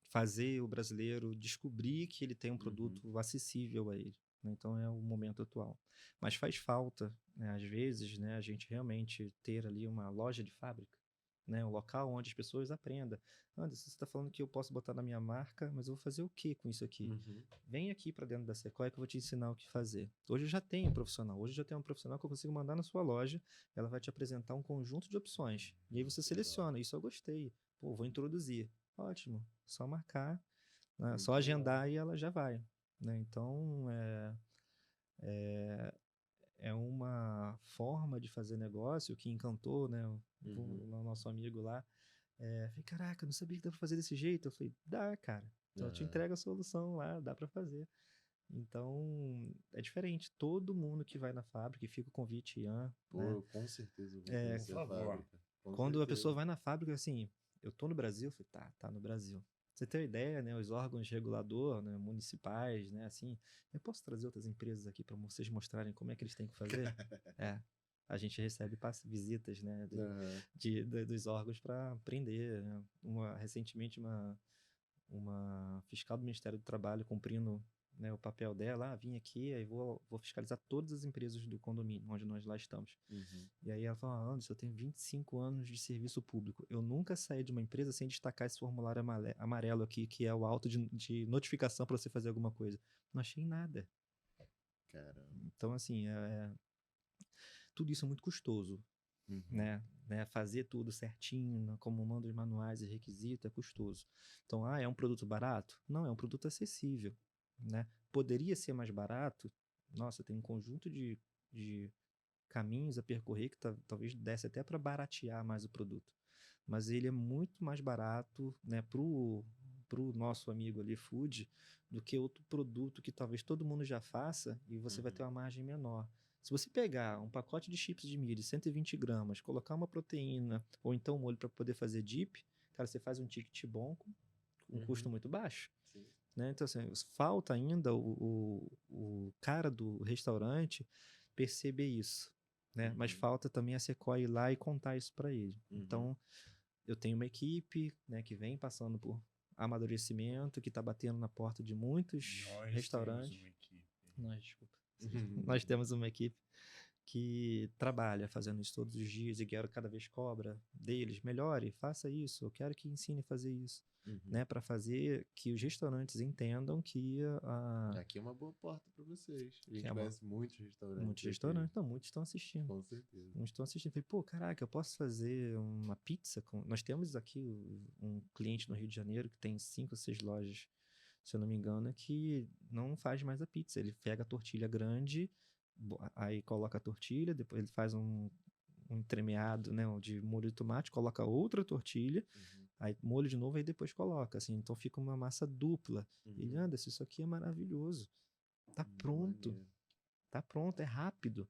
fazer o brasileiro descobrir que ele tem um produto acessível a ele. Então é o momento atual. Mas faz falta, né, às vezes, né, a gente realmente ter ali uma loja de fábrica, né, um local onde as pessoas aprendam. Anderson, você está falando que eu posso botar na minha marca, mas eu vou fazer o que com isso aqui? Vem aqui para dentro da Sequoia que eu vou te ensinar o que fazer. Hoje eu já tenho um profissional. Hoje eu já tenho um profissional que eu consigo mandar na sua loja. Ela vai te apresentar um conjunto de opções. E aí você seleciona. Isso eu gostei. Pô, vou introduzir. Ótimo. Só marcar, né, só agendar e ela já vai. Né? Então, é uma forma de fazer negócio que encantou, né, o nosso amigo lá. Falei, caraca, não sabia que dá pra fazer desse jeito. Eu falei, dá, cara. Então eu te entrego a solução lá, dá pra fazer. Então, é diferente. Todo mundo que vai na fábrica, e fica o convite, Ian. Pô, né? com certeza eu vou conhecer a fábrica. Quando a pessoa vai na fábrica, assim, eu tô no Brasil, eu falei, tá no Brasil. Você tem uma ideia, né? Os órgãos regulador, né, municipais, né? Assim, eu posso trazer outras empresas aqui para vocês mostrarem como é que eles têm que fazer? A gente recebe visitas, né, dos órgãos para aprender. Né? Recentemente, uma fiscal do Ministério do Trabalho cumprindo, né, o papel dela, vim aqui, aí vou fiscalizar todas as empresas do condomínio, onde nós lá estamos. E aí ela falou, Anderson, eu tenho 25 anos de serviço público, eu nunca saí de uma empresa sem destacar esse formulário amarelo aqui, que é o auto de notificação para você fazer alguma coisa. Não achei nada. Caramba. Então, assim, tudo isso é muito custoso. Né? Fazer tudo certinho, como manda os manuais e requisitos, é custoso. Então, é um produto barato? Não, é um produto acessível. Né? Poderia ser mais barato? Nossa, tem um conjunto de caminhos a percorrer que talvez desse até para baratear mais o produto. Mas ele é muito mais barato, né, pro nosso amigo ali, food, do que outro produto que talvez todo mundo já faça e você vai ter uma margem menor. Se você pegar um pacote de chips de milho, 120 gramas, colocar uma proteína ou então um molho para poder fazer dip, cara, você faz um ticket bom com um custo muito baixo. Sim. Né? Então, assim, falta ainda o cara do restaurante perceber isso, né? Mas falta também a Sequoia ir lá e contar isso para ele. Então, eu tenho uma equipe, né, que vem passando por amadurecimento, que está batendo na porta de muitos restaurantes. Desculpa. Nós temos uma equipe que trabalha fazendo isso todos os dias e quero cada vez cobra deles, melhore, faça isso, eu quero que ensine a fazer isso, né, para fazer que os restaurantes entendam que aqui é uma boa porta para vocês. A gente é conhece muitos restaurantes. Muitos restaurantes, não, muitos estão assistindo. Com certeza. Muitos estão assistindo. Falei, pô, caraca, eu posso fazer uma pizza com... Nós temos aqui um cliente no Rio de Janeiro que tem 5 ou 6 lojas, se eu não me engano, que não faz mais a pizza. Ele pega a tortilha grande, aí coloca a tortilha, depois ele faz um entremeado, né, de molho de tomate, coloca outra tortilha, aí molho de novo, aí depois coloca, assim, então fica uma massa dupla. Ele, Anderson, isso aqui é maravilhoso. Tá pronto. Tá pronto, é rápido.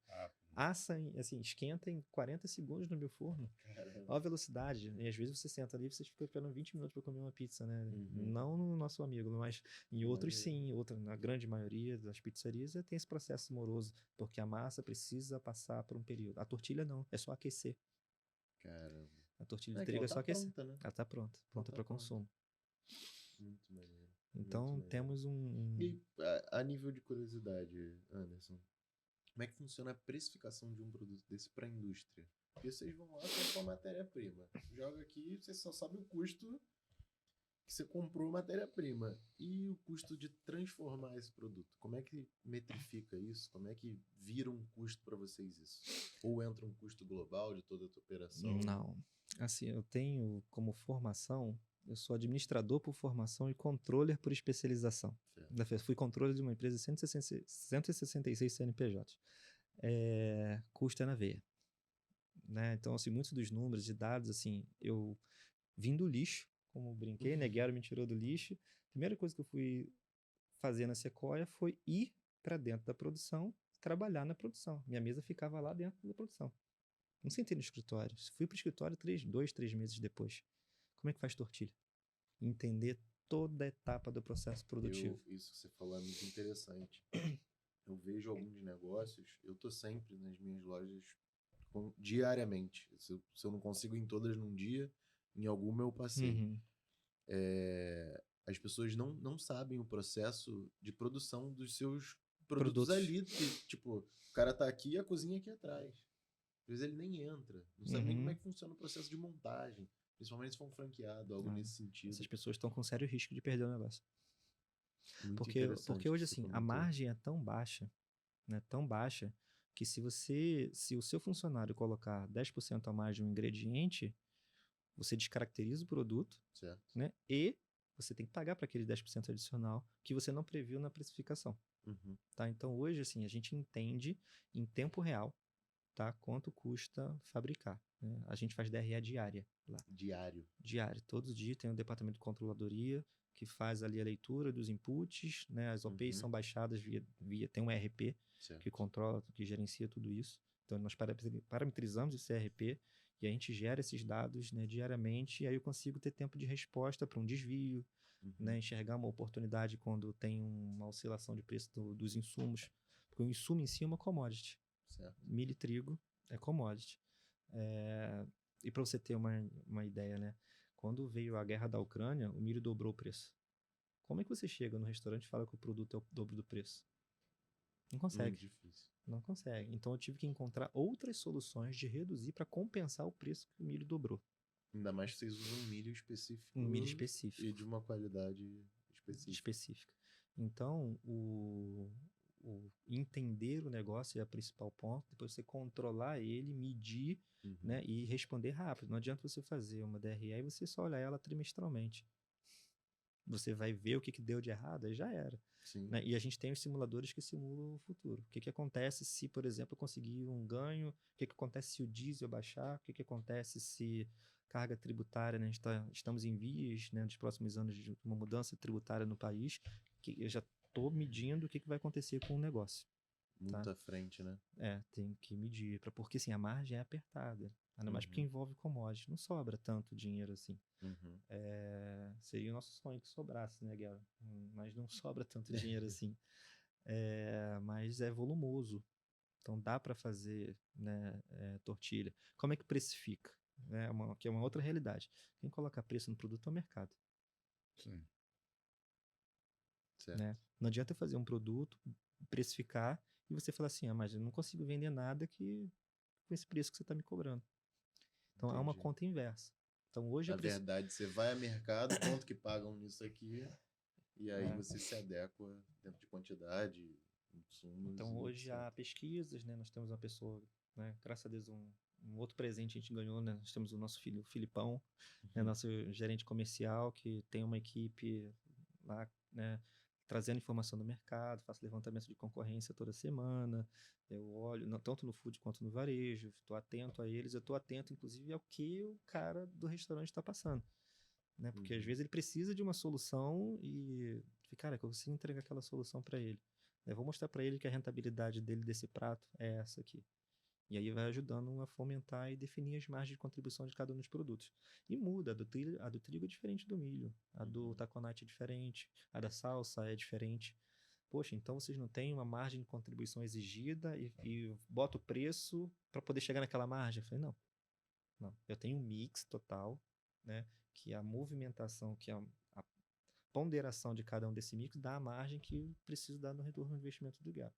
Assa, assim, esquenta em 40 segundos no meu forno. Olha a velocidade. E às vezes você senta ali e você fica esperando 20 minutos para comer uma pizza, né? Não no nosso amigo, mas em outros sim. Na grande maioria das pizzarias tem esse processo moroso, porque a massa precisa passar por um período. A tortilha não, é só aquecer. Caramba. A tortilha de trigo é só aquecer. Pronta, né? Ela tá pronta para consumo. Muito maneiro. Então temos E a nível de curiosidade, Anderson, como é que funciona a precificação de um produto desse para a indústria? Porque vocês vão lá comprar matéria-prima. Joga aqui, você só sabe o custo que você comprou matéria-prima. E o custo de transformar esse produto? Como é que metrifica isso? Como é que vira um custo para vocês isso? Ou entra um custo global de toda a tua operação? Não. Assim, eu tenho como formação, eu sou administrador por formação e controller por especialização. Fui controller de uma empresa de 166 CNPJ. Custo é na veia. Né? Então, assim, muitos dos números e dados, assim, eu vim do lixo, como brinquei, né? Guero me tirou do lixo. A primeira coisa que eu fui fazer na Sequoia foi ir para dentro da produção, trabalhar na produção. Minha mesa ficava lá dentro da produção. Não sentei no escritório. Fui para o escritório 2, 3 meses depois. Como é que faz tortilha? Entender toda a etapa do processo produtivo. Isso que você falou é muito interessante. Eu vejo alguns negócios, eu tô sempre nas minhas lojas diariamente. Se eu não consigo ir em todas num dia, em alguma eu passei. As pessoas não sabem o processo de produção dos seus produtos ali. Que, tipo, o cara tá aqui e a cozinha aqui atrás. Às vezes ele nem entra. Não sabe nem como é que funciona o processo de montagem. Principalmente se for um franqueado, algo nesse sentido. Essas pessoas estão com sério risco de perder o negócio. Porque hoje, assim, a margem é tão baixa, né? Tão baixa, que se o seu funcionário colocar 10% a mais de um ingrediente, você descaracteriza o produto, certo, né? E você tem que pagar para aquele 10% adicional que você não previu na precificação. Tá? Então, hoje, assim, a gente entende em tempo real, tá? Quanto custa fabricar. Né? A gente faz DRE diária lá. Diário. Todos os dias tem um departamento de controladoria que faz ali a leitura dos inputs, né? As OPs são baixadas tem um ERP que controla, que gerencia tudo isso. Então, nós parametrizamos esse ERP e a gente gera esses dados, né, diariamente, e aí eu consigo ter tempo de resposta para um desvio, né, enxergar uma oportunidade quando tem uma oscilação de preço dos insumos. Porque o insumo em si é uma commodity. Milho e trigo é commodity. E para você ter uma ideia, né, quando veio a guerra da Ucrânia, o milho dobrou o preço. Como é que você chega no restaurante e fala que o produto é o dobro do preço? Não consegue. Muito difícil. Não consegue. Então eu tive que encontrar outras soluções de reduzir para compensar o preço que o milho dobrou. Ainda mais que vocês usam um milho específico. Um milho específico. E de uma qualidade específica. Então, o entender o negócio é o principal ponto. Depois você controlar ele, medir, né, e responder rápido. Não adianta você fazer uma DRE e você só olhar ela trimestralmente. Você vai ver o que deu de errado e já era. Né? E a gente tem os simuladores que simulam o futuro. O que acontece se, por exemplo, eu conseguir um ganho? O que acontece se o diesel baixar? O que acontece se carga tributária, né? Estamos em vias, né, nos próximos anos de uma mudança tributária no país, que eu já estou medindo o que vai acontecer com o negócio. Muito à frente, né? Tem que medir, porque assim, a margem é apertada. Ainda mais porque envolve commodity. Não sobra tanto dinheiro assim. Seria o nosso sonho que sobrasse, né, Guerra? Mas não sobra tanto dinheiro assim. Mas é volumoso. Então dá para fazer, né, tortilha. Como é que precifica? Que é uma outra realidade. Quem coloca preço no produto é o mercado. Sim. Certo. Né? Não adianta fazer um produto, precificar e você falar assim, mas eu não consigo vender nada com esse preço que você está me cobrando. Então há uma conta inversa. Então hoje Na verdade, você vai ao mercado, quanto que pagam nisso aqui, e aí você se adequa dentro de quantidade, insumos. Então hoje há pesquisas, né? Nós temos uma pessoa, né? Graças a Deus, um outro presente a gente ganhou, né? Nós temos o nosso filho, o Filipão, né? Nosso gerente comercial, que tem uma equipe lá, né? Trazendo informação do mercado, faço levantamento de concorrência toda semana, eu olho, tanto no food quanto no varejo, estou atento a eles, eu estou atento, inclusive, ao que o cara do restaurante está passando. Né? Porque às vezes ele precisa de uma solução e, cara, eu consigo entregar aquela solução para ele. Eu vou mostrar para ele que a rentabilidade dele desse prato é essa aqui. E aí vai ajudando a fomentar e definir as margens de contribuição de cada um dos produtos. E muda, a do trigo é diferente do milho, a do taconate é diferente, a da salsa é diferente. Poxa, então vocês não têm uma margem de contribuição exigida e bota o preço para poder chegar naquela margem? Eu falei, não. Eu tenho um mix total, né? Que a movimentação, que a ponderação de cada um desse mix dá a margem que preciso dar no retorno do investimento do gado.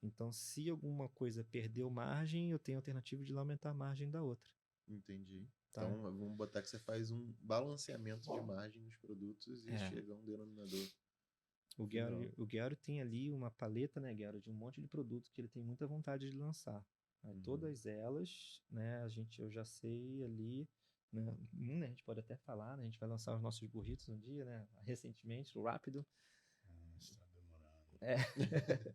Então, se alguma coisa perdeu margem, eu tenho a alternativa de aumentar a margem da outra. Entendi. Tá? Então, vamos botar que você faz um balanceamento de margem nos produtos e chega a um denominador. O Guiaro tem ali uma paleta, né, Guiaro, de um monte de produtos que ele tem muita vontade de lançar. Aí, todas elas, né, eu já sei ali, né, a gente pode até falar, né, a gente vai lançar os nossos burritos um dia, né, recentemente, o Rápido. Está demorando.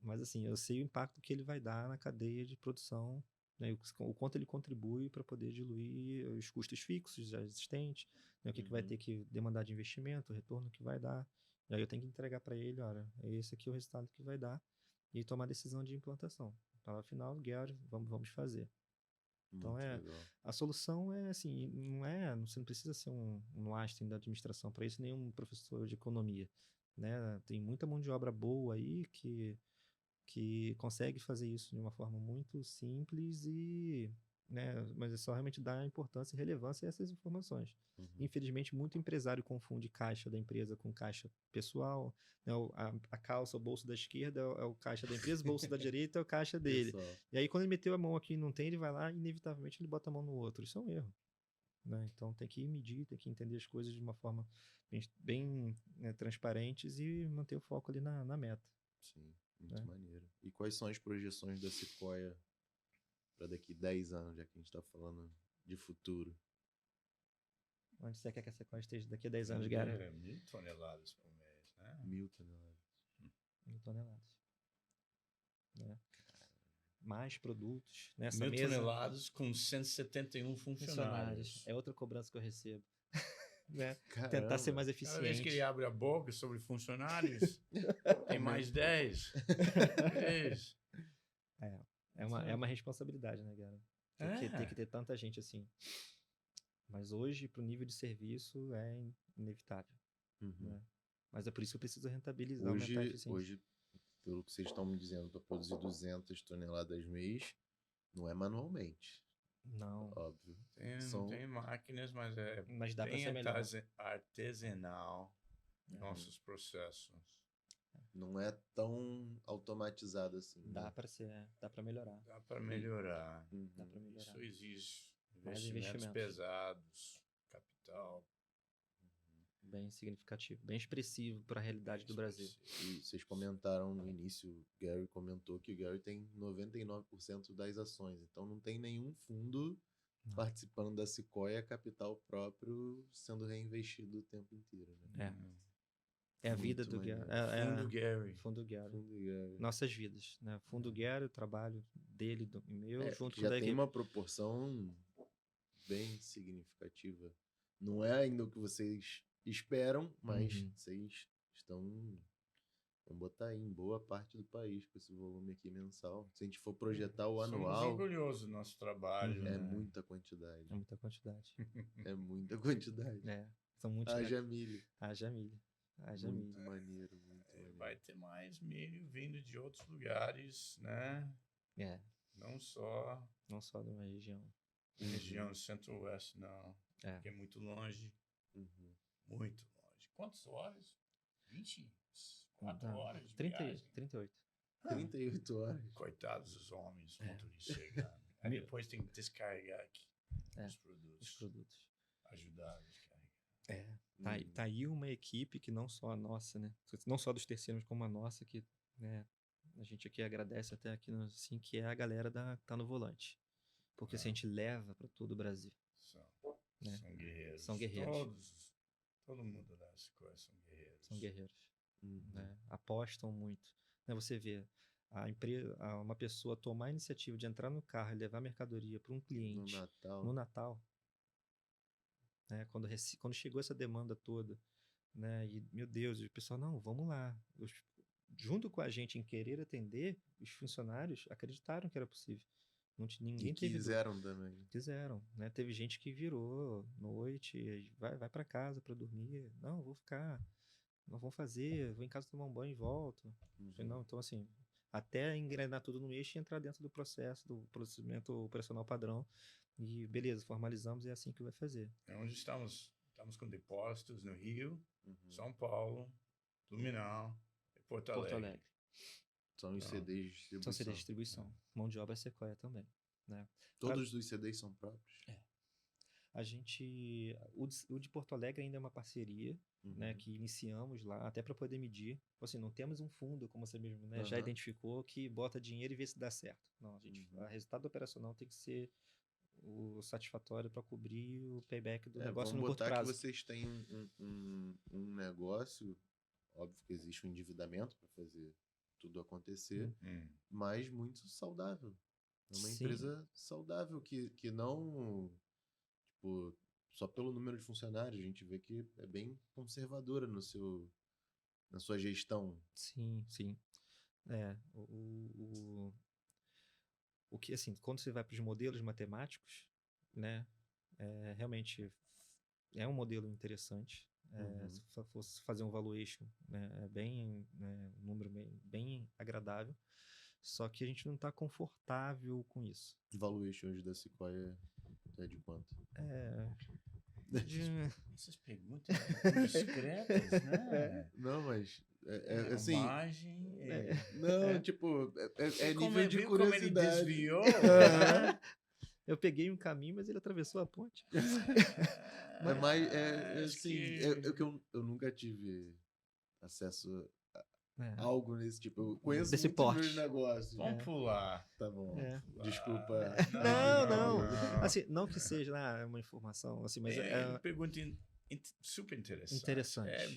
Mas assim, eu sei o impacto que ele vai dar na cadeia de produção, né, o quanto ele contribui para poder diluir os custos fixos já existentes, né, o que vai ter que demandar de investimento, o retorno que vai dar. E aí eu tenho que entregar para ele, olha, esse aqui é o resultado que vai dar e tomar a decisão de implantação. Então, afinal, Guiar, vamos fazer. Então, a solução é assim, você não precisa ser um Einstein da administração para isso, nem um professor de economia. Né? Tem muita mão de obra boa aí que consegue fazer isso de uma forma muito simples né, mas é só realmente dar importância e relevância a essas informações. Infelizmente, muito empresário confunde caixa da empresa com caixa pessoal. Né? A calça, o bolso da esquerda é o caixa da empresa, o bolso da direita é o caixa dele. E aí, quando ele meteu a mão aqui e não tem, ele vai lá e, inevitavelmente, ele bota a mão no outro. Isso é um erro. Né? Então, tem que medir, tem que entender as coisas de uma forma bem né, transparentes e manter o foco ali na meta. Sim, muito maneiro. E quais são as projeções da Sequoia para daqui 10 anos, já que a gente está falando de futuro? Onde você quer que a Sequoia esteja daqui a 10 anos, Gara? 1.000 toneladas por mês, né? 1.000 toneladas. 1.000 toneladas. Né? Mais produtos. Nessa 1.000 mesa, toneladas com 171 funcionários. É outra cobrança que eu recebo. Né? Caramba. Tentar ser mais eficiente. Cada vez que ele abre a boca sobre funcionários, tem mais 10. É uma responsabilidade, né, Gara? Tem que ter tanta gente assim. Mas hoje, para o nível de serviço, é inevitável. Né? Mas é por isso que eu preciso rentabilizar, aumentar a eficiência. Hoje, pelo que vocês estão me dizendo, para produzir 200 toneladas mês, não é manualmente. Não. Óbvio. Tem máquinas, mas dá para ser melhor. Artesanal nossos processos. Não é tão automatizado assim. Dá para ser, dá para melhorar. Dá para melhorar. Dá para melhorar. Isso exige Mais investimentos pesados, capital. Bem significativo, bem expressivo para a realidade do Brasil. E vocês comentaram no início, o Gary comentou que o Gary tem 99% das ações, então não tem nenhum fundo participando da Sequoia, capital próprio sendo reinvestido o tempo inteiro. Né? É a vida do Gary. Fundo Gary. Fundo Gary. Nossas vidas. Né? Fundo Gary, o trabalho dele, do meu, junto com o da já tem uma proporção bem significativa. Não é ainda o que vocês esperam, mas vocês estão Vamos botar aí em boa parte do país com esse volume aqui mensal. Se a gente for projetar o Somos anual, orgulhosos do nosso trabalho, é né? muita quantidade. É muita quantidade. É muita quantidade. São muitos. Haja milho. Haja milho. Haja Muito milho. maneiro, muito maneiro. Vai ter mais milho vindo de outros lugares, né? Não só Não só de uma região. região centro-oeste, não. Porque é muito longe. Uhum. Muito longe. Quantas horas? 24 Não, horas de 30, viagem. 38. 38 horas. Coitados dos homens, motoristas chegando. Aí depois tem que descarregar aqui os produtos. Os produtos. Ajudar a descarregar. Tá aí uma equipe que não só a nossa, né? Não só dos terceiros, como a nossa, que, né, a gente aqui agradece até aqui, assim, que é a galera que tá no volante. Porque assim, a gente leva para todo o Brasil. Né? São guerreiros. São guerreiros. Todo mundo dessas coisas são guerreiros. São guerreiros. Né? Apostam muito. Né? Você vê uma pessoa tomar a iniciativa de entrar no carro e levar mercadoria para um cliente no Natal, né? Quando chegou essa demanda toda, né? E, meu Deus, o pessoal, não, vamos lá. Junto com a gente em querer atender, os funcionários acreditaram que era possível. Ninguém quiseram também. Quiseram, né? Teve gente que virou noite, vai para casa para dormir. Não, vou ficar. Não vou fazer, vou em casa tomar um banho e volto. Não, então assim, até engrenar tudo no eixo e entrar dentro do processo, do procedimento operacional padrão. E beleza, formalizamos e é assim que vai fazer. É onde estamos com depósitos no Rio, São Paulo, Blumenau e Porto Alegre. São os CDs de distribuição. São CDs de distribuição. Mão de obra Sequoia também. Né? Todos os CDs são próprios? A gente... O de Porto Alegre ainda é uma parceria, né, que iniciamos lá, até para poder medir. Assim, não temos um fundo, como você mesmo, né, já identificou, que bota dinheiro e vê se dá certo. Não, a gente, o resultado operacional tem que ser o satisfatório para cobrir o payback do negócio no curto prazo. Vamos botar que vocês têm um negócio, óbvio que existe um endividamento para fazer tudo acontecer, mas muito saudável. É uma empresa saudável que não, tipo, só pelo número de funcionários, a gente vê que é bem conservadora na sua gestão. Sim. O que, assim, quando você vai para os modelos matemáticos, né, realmente é um modelo interessante. Se fosse fazer um valuation, né, é bem, né, um número bem agradável. Só que a gente não está confortável com isso. O valuation hoje da Sequoia é de quanto? Essas perguntas discretas, né? Não, mas assim... Margem... Não, tipo, é nível de curiosidade. Como ele desviou? Eu peguei um caminho, mas ele atravessou a ponte. Eu nunca tive acesso a algo nesse tipo. Eu conheço desse muito porte. Meus negócios. Vamos pular. Tá bom. Desculpa. Não. Assim, não que seja uma informação, assim, mas é uma pergunta super interessante. É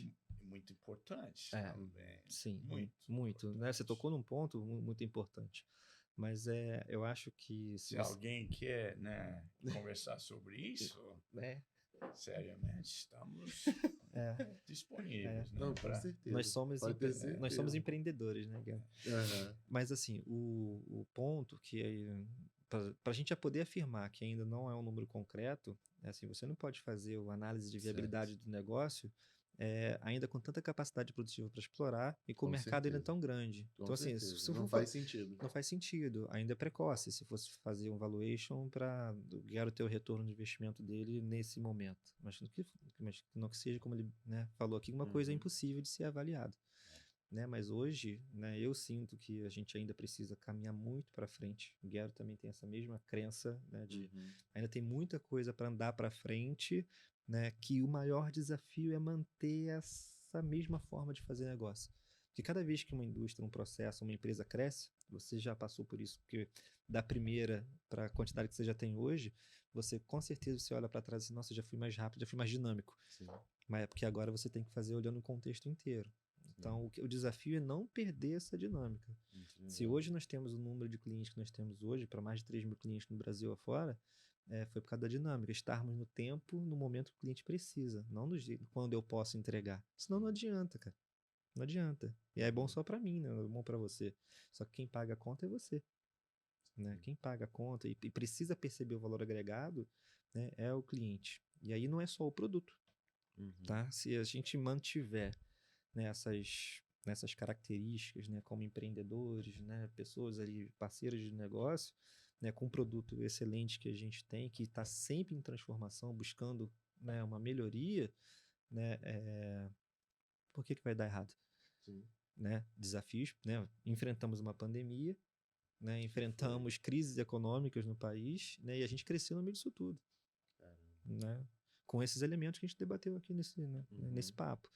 muito importante também. Sim, muito. Né? Você tocou num ponto muito importante. Mas eu acho que... Se alguém quer, né, conversar sobre isso, seriamente, estamos disponíveis. Né, não, com certeza. Nós somos empreendedores, né, Guilherme? Mas assim, o ponto que para a gente já poder afirmar que ainda não é um número concreto, assim, você não pode fazer a análise de viabilidade do negócio ainda com tanta capacidade produtiva para explorar e com o mercado ainda tão grande. Então, assim, não faz sentido. Não faz sentido. Ainda é precoce se fosse fazer um valuation para ganhar o teu retorno de investimento dele nesse momento. Mas não que seja, como ele, né, falou aqui, uma coisa impossível de ser avaliada. Né? Mas hoje, né, eu sinto que a gente ainda precisa caminhar muito para frente. O Guilherme também tem essa mesma crença, né, de ainda tem muita coisa para andar para frente, né, que o maior desafio é manter essa mesma forma de fazer negócio. Porque cada vez que uma indústria, um processo, uma empresa cresce, você já passou por isso, porque da primeira para a quantidade que você já tem hoje, você com certeza você olha para trás e nossa, já fui mais rápido, já fui mais dinâmico. Sim. Mas é porque agora você tem que fazer olhando o contexto inteiro. Então, o desafio é não perder essa dinâmica. Se hoje nós temos o número de clientes que nós temos hoje, para mais de 3 mil clientes no Brasil afora, foi por causa da dinâmica. Estarmos no tempo, no momento que o cliente precisa, não do jeito quando eu posso entregar. Senão não adianta, cara. Não adianta. E é bom só para mim, né? É bom para você. Só que quem paga a conta é você, né? Quem paga a conta e precisa perceber o valor agregado, né, é o cliente. E aí não é só o produto, tá? Se a gente mantiver, né, nessas características, né, como empreendedores, né, pessoas ali, parceiros de negócio, né, com um produto excelente que a gente tem, que está sempre em transformação, buscando, né, uma melhoria, né, por que vai dar errado? Sim. Né? Desafios, né? Enfrentamos uma pandemia, né? Enfrentamos crises econômicas no país, né? E a gente cresceu no meio disso tudo, né? Com esses elementos que a gente debateu aqui nesse papo,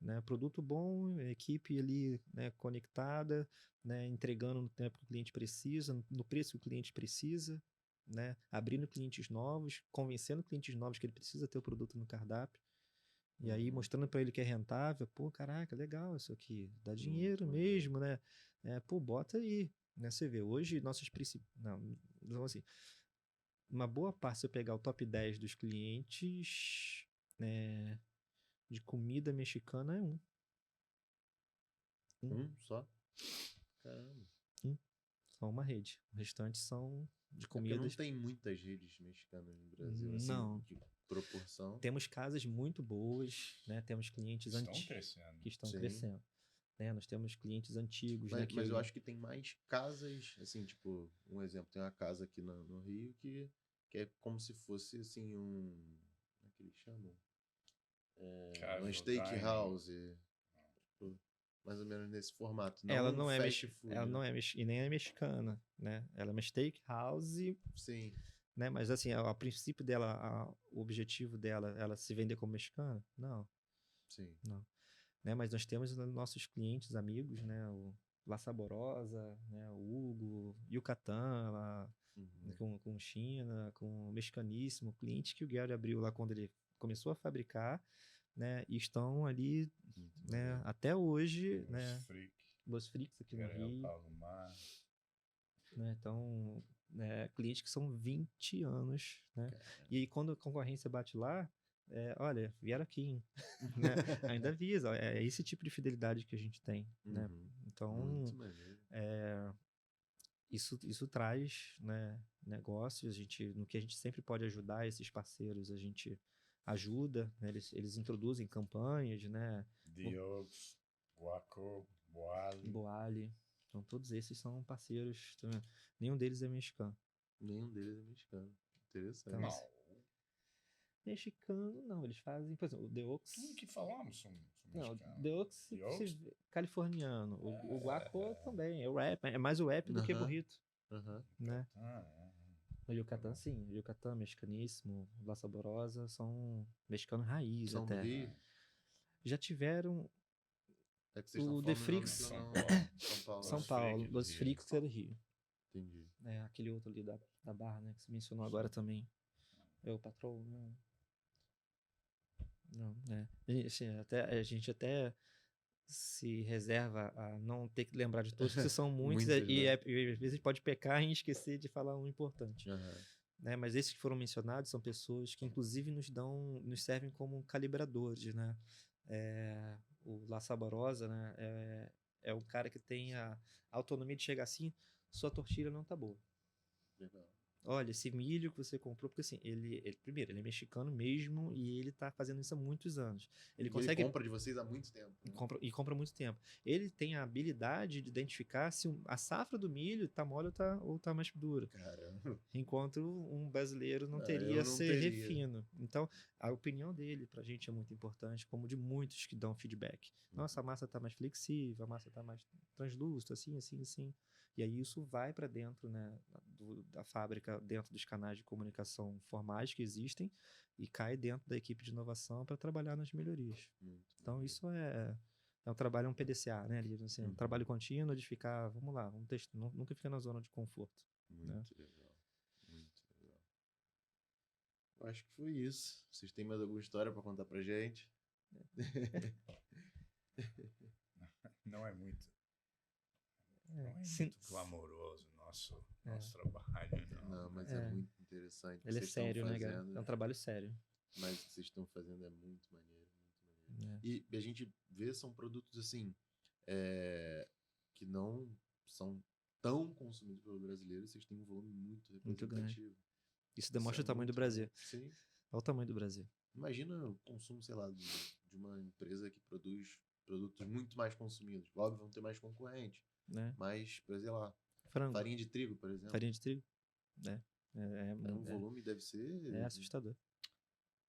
né? Produto bom, equipe ali, né, conectada, né, entregando no tempo que o cliente precisa, no preço que o cliente precisa, né, abrindo clientes novos, convencendo clientes novos que ele precisa ter o produto no cardápio. E aí mostrando para ele que é rentável, pô, caraca, legal isso aqui, dá dinheiro mesmo, né? Pô, bota aí, né? Você vê, hoje nossos principais, não, assim, uma boa parte, se eu pegar o top 10 dos clientes, né, de comida mexicana é um. Só? Caramba. Só uma rede. O restante são de Porque comidas. não tem muitas redes mexicanas no Brasil, assim, Não. de proporção. Temos casas muito boas, né? Temos clientes que estão Sim. crescendo. Né? Nós temos clientes antigos, né? Mas eu acho que tem mais casas, assim, tipo, um exemplo, tem uma casa aqui no Rio que é como se fosse, assim, como é que eles chamam? Um steakhouse. Tipo, mais ou menos nesse formato. Não Ela um não é fast food. ela não é e nem é mexicana, né? Ela é uma steakhouse, Sim. né? Mas assim, a princípio dela, o objetivo dela, ela se vender como mexicana? Não, Sim. não. Né? Mas nós temos nossos clientes, amigos, né? O La Saborosa, né? O Hugo, Yucatán, lá, com China, com o Mexicaníssimo, cliente que o Gary abriu lá quando ele começou a fabricar, né? E estão ali, né? Até hoje, né? Los Freaks aqui no Rio. Né? Então, né, clientes que são 20 anos, né? E aí quando a concorrência bate lá, olha, vieram aqui, né? Ainda avisa, é esse tipo de fidelidade que a gente tem, né? Então, isso traz, né, negócios, no que a gente sempre pode ajudar esses parceiros, a gente ajuda, né? Eles introduzem campanhas, né? Diox, Guaco, Boali. Então, todos esses são parceiros. Nenhum deles é mexicano. Nenhum deles é mexicano. Interessante. Então, mexicano, não. Eles fazem, por exemplo, o Deox. Tudo que falamos são Não, mexicanos. Deox californiano. O Guaco também. É o rap. É mais o rap do que burrito. Né? O Yucatán, sim. O Yucatán, mexicaníssimo. La Saborosa são mexicano raiz São até. do Rio? Já tiveram. É que vocês O estão The falando Freaks. São Paulo. São Paulo. Los Freaks é do Rio. Entendi. Aquele outro ali da Barra, né? Que você mencionou agora também. É o Patrol, não. Não, né? A gente até se reserva a não ter que lembrar de todos, porque são muitos, e às vezes pode pecar em esquecer de falar um importante. Né? Mas esses que foram mencionados são pessoas que inclusive nos servem como calibradores, né? O La Saborosa, né? É o cara que tem a autonomia de chegar assim, sua tortilha não tá boa. Legal. Olha, esse milho que você comprou, porque assim, primeiro, ele é mexicano mesmo e ele tá fazendo isso há muitos anos. Ele compra de vocês há muito tempo. Né? Compra há muito tempo. Ele tem a habilidade de identificar se a safra do milho tá mole ou tá mais dura. Caramba. Enquanto um brasileiro não teria esse refino. Então, a opinião dele pra gente é muito importante, como de muitos que dão feedback. Nossa, a massa tá mais flexível, a massa tá mais translúcida, assim. E aí isso vai para dentro, né, da fábrica, dentro dos canais de comunicação formais que existem e cai dentro da equipe de inovação para trabalhar nas melhorias. Então isso é um trabalho, um PDCA, né, assim, um trabalho contínuo de ficar, vamos lá, vamos testar, nunca fica na zona de conforto. Muito legal. Eu acho que foi isso. Vocês têm mais alguma história para contar pra gente? Não é muito. Não é muito clamoroso nosso trabalho, não. Não, mas é muito interessante. Ele é sério, né, cara? É um trabalho sério. Mas o que vocês estão fazendo é muito maneiro, muito maneiro. né? E a gente vê, são produtos assim, que não são tão consumidos pelo brasileiro, vocês têm um volume muito Muito grande. representativo. Isso demonstra o tamanho do muito Brasil. legal. Sim. Olha o tamanho do Brasil. Imagina o consumo, sei lá, de uma empresa que produz produtos muito mais consumidos. Óbvio, vão ter mais concorrente, Né? mas, por exemplo, lá, Frango. farinha de trigo, por exemplo. Farinha de trigo. Né? Um volume deve ser... É assustador.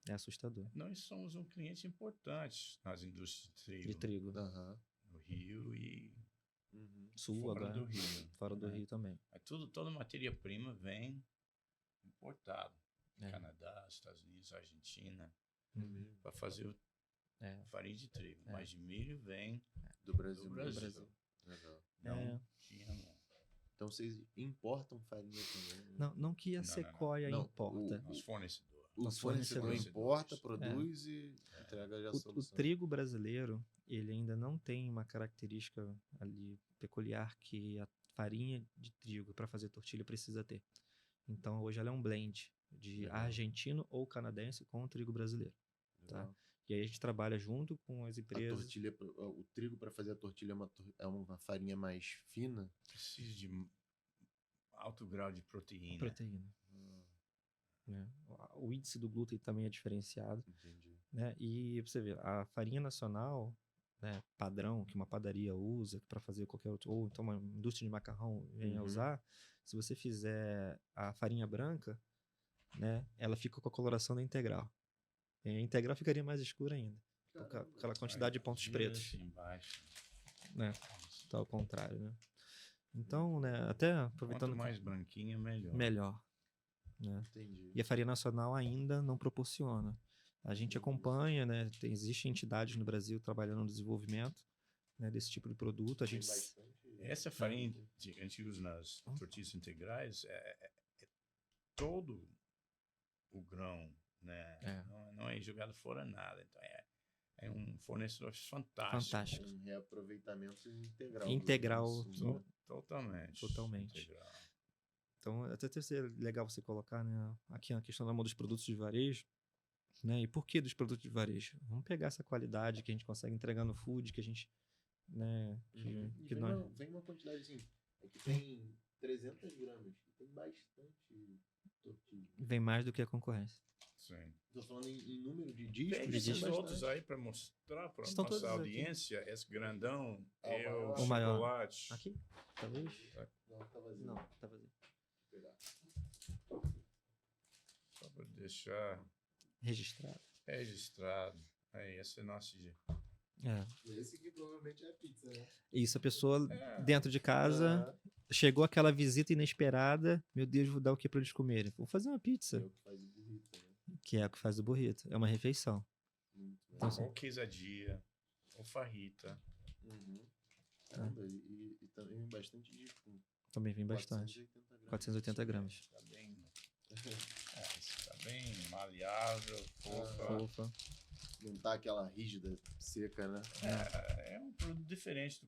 É assustador. Nós somos um cliente importante nas indústrias de trigo. De trigo. Aham. No Rio e Sul fora agora. do Rio. Fora do né? Rio também. Toda matéria-prima vem importada. É. Canadá, Estados Unidos, Argentina, Uhum. para fazer É. farinha de trigo. É. Mas de milho vem Do Brasil. do mesmo. Brasil. Legal. Não GMO. Então vocês importam farinha também? Né? Não que a Não, Sequoia não. importa. Nosso fornecedor. O Nosso fornecedor fornecedor. importa, produz e entrega já a O solução. trigo brasileiro, ele ainda não tem uma característica ali peculiar que a farinha de trigo para fazer tortilha precisa ter. Então hoje ela é um blend de Legal. argentino ou canadense com o trigo brasileiro. Legal. E aí a gente trabalha junto com as A empresas. tortilha, o trigo para fazer a tortilha é uma farinha mais fina? Precisa de alto grau de proteína. Proteína. Né? O índice do glúten também é diferenciado. Entendi. Né? E você vê, a farinha nacional, né, padrão, que uma padaria usa para fazer qualquer outro, ou então uma indústria de macarrão vem a Uhum. usar, se você fizer a farinha branca, né, ela fica com a coloração da integral. E a integral ficaria mais escura ainda, por aquela quantidade de pontos pretos, Embaixo. né? Tá ao contrário, né? Então, né, até aproveitando Quanto mais branquinha, melhor. melhor, né? Entendi. E a farinha nacional ainda não proporciona. A gente acompanha, né? Existem entidades no Brasil trabalhando no desenvolvimento, né, desse tipo de produto. A Tem gente bastante... Essa farinha que a gente usa nas tortilhas integrais é todo o grão, né? É. Não é jogado fora nada. Então é um fornecedor fantástico. fantástico. Um reaproveitamento integral. Integral. do insumo. Totalmente. Totalmente. Integral. Então, até deve ser legal você colocar, né, aqui a questão da mão dos produtos de varejo, né? E por que dos produtos de varejo? Vamos pegar essa qualidade que a gente consegue entregar no food, que a gente, né, E que vem, nós... vem uma quantidade assim, que tem 300 gramas, e tem bastante tortilha. vem mais do que a concorrência. Sim. Tô falando em número de discos. Tem de esses discos. outros aí para mostrar para Estão todos nossa aqui. audiência. Esse grandão É é o o maior. chocolate. Aqui? Talvez? Não, tá vazio. Não, tá vazio. Vou pegar. Só para deixar Registrado. registrado. Aí, esse é nosso de... É. Esse aqui provavelmente é a pizza, né? Isso, a pessoa É. dentro de casa, Aham. chegou aquela visita inesperada, meu Deus, vou dar o que para eles comerem? Vou fazer uma Que é pizza, o que faz o burrito, né? que é o que faz o burrito. É uma refeição. Muito Então, legal. Ou quesadilla, ou farrita. Uhum. Caramba, e também bastante disco. Também vem bastante. 480 gramas. Tá bem... esse tá bem maleável, fofa. Fofa. Não tá aquela rígida, seca, né? É um produto diferente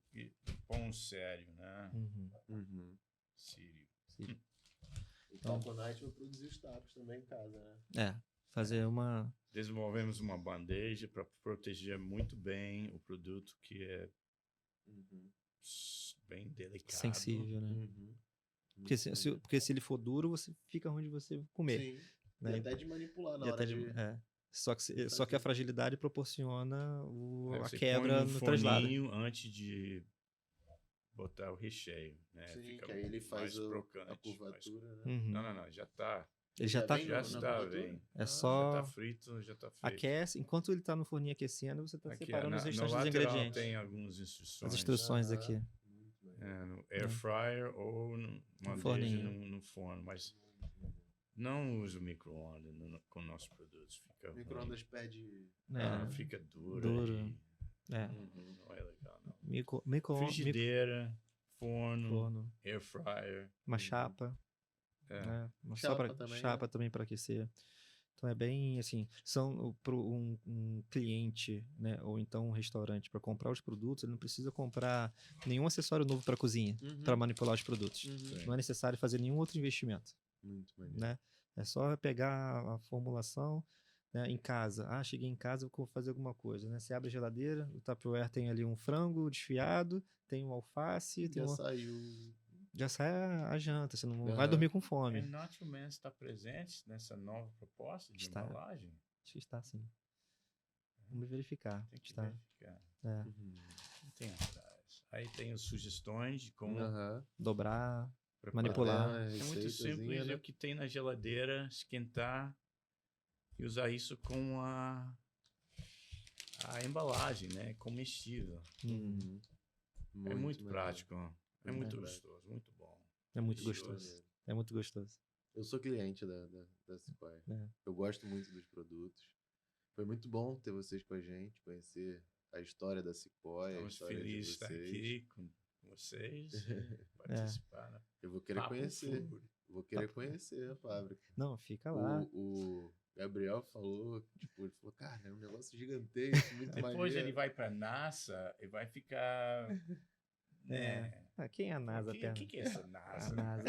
do pão sério, né? Uhum. Uhum. Sírio. Sim. O Taconite vai produzir os tacos também em casa, né? É, fazer uma... Desenvolvemos uma bandeja para proteger muito bem o produto, que é Uhum. bem delicado. sensível, né? Uhum. Porque se ele for duro, você fica ruim de você comer. Sim. Né? E até de manipular na E hora até de... Só que a fragilidade proporciona Aí a você quebra põe no traslado. forninho antes de botar o recheio, né? Sim, Fica que aí ele faz mais a crocante, curvatura, né? Uhum. Não, já tá. Ele já tá... vem Já na está curvatura? bem. É Ah, só... Já tá frito, já tá feito. Aquece, enquanto ele tá no forninho aquecendo, você tá Aqui, separando os no restantes dos lateral ingredientes. tem algumas instruções. As instruções Aham. aqui. Muito legal. No air fryer ou no forninho. no forno, mas não uso micro-ondas com nossos produtos. Fica ruim. Micro-ondas perde... Fica duro. Duro. É. Uhum. Não é legal, não. Frigideira, Frigideira, forno, forno, air fryer. uma chapa. É. Né? Chapa também, Chapa também para aquecer. Então é bem assim, para um cliente, né, ou então um restaurante para comprar os produtos, ele não precisa comprar nenhum acessório novo para a cozinha, Uhum. para manipular os produtos. Uhum. Não é necessário fazer nenhum outro investimento, Muito maneiro. né? É só pegar a formulação, né, em casa. Ah, cheguei em casa, vou fazer alguma coisa, né? Você abre a geladeira, o Tupperware tem ali um frango desfiado, tem um alface, tem Já uma... saiu. já sai a janta, você não vai Aham. dormir com fome. Natural Man está presente nessa nova proposta de Está. embalagem? Acho que está, sim. Vamos verificar. Tem que Está. verificar. É. Uhum. Não tem atrás. Aí tem as sugestões de como Aham. Dobrar, preparar. manipular. Até uma É muito receitazinha, simples, né? é o que tem na geladeira, esquentar e usar isso com a embalagem, né? Comestível. Uhum. É muito maneiro. prático. É Muito muito prático. gostoso, muito bom. É muito Delicioso. gostoso. É muito gostoso. Eu sou cliente da Sequoia. É. Eu gosto muito dos produtos. Foi muito bom ter vocês com a gente, conhecer a história da Sequoia, a Estamos história felizes de de estar vocês. aqui com vocês e participar. Né? Eu vou querer Papo conhecer. Food. Vou querer conhecer a fábrica. Não, fica lá. O Gabriel falou, tipo, ele falou, cara, é um negócio gigantesco, muito Depois maneiro. ele vai para a NASA e vai ficar. Né? Ah, quem é a NASA, O perna? que é essa A NASA? NASA.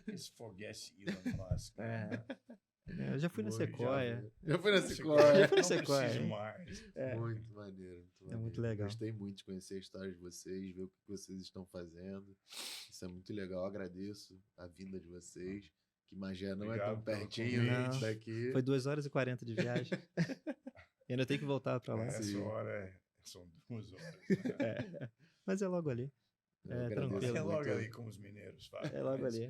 Esse foguete Elon Musk. É. Eu já fui na Muito Sequoia. Já fui na Já Sequoia. fui na Não Sequoia. preciso mais. É. Muito maneiro, muito maneiro. muito legal. Gostei muito de conhecer a história de vocês, ver o que vocês estão fazendo. Isso é muito legal. Agradeço a vinda de vocês. Que Magé não é tão Obrigado pelo pertinho convite. daqui. Foi 2 horas e 40 de viagem. E ainda tem que voltar pra lá. Essa Sim. hora são 2 horas. É. Mas é logo ali. Eu É, agradeço tranquilo. É logo muito ali como os mineiros fazem. É logo ali.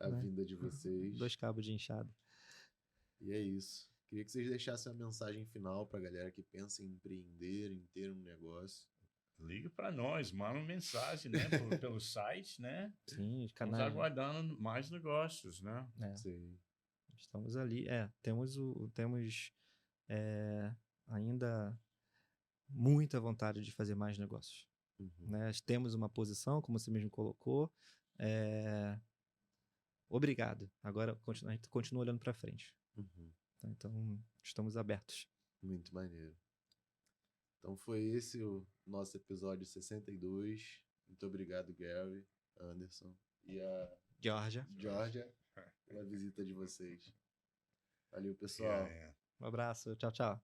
a né? vinda de vocês. 2 cabos de enxada. E é isso. Queria que vocês deixassem uma mensagem final pra galera que pensa em empreender, em ter um negócio. Liga para nós, manda uma mensagem, né? Pelo site, né? Sim, os Estamos canais. aguardando mais negócios, né? É, Sim. estamos ali. Temos ainda muita vontade de fazer mais negócios. Uhum. Né? Temos uma posição, como você mesmo colocou. Obrigado. Agora a gente continua olhando para frente. Uhum. Tá? Então, estamos abertos. Muito maneiro. Então foi esse o nosso episódio 62. Muito obrigado, Gary, Anderson e a Georgia. Georgia pela visita de vocês. Valeu, pessoal. É. Um abraço. Tchau, tchau.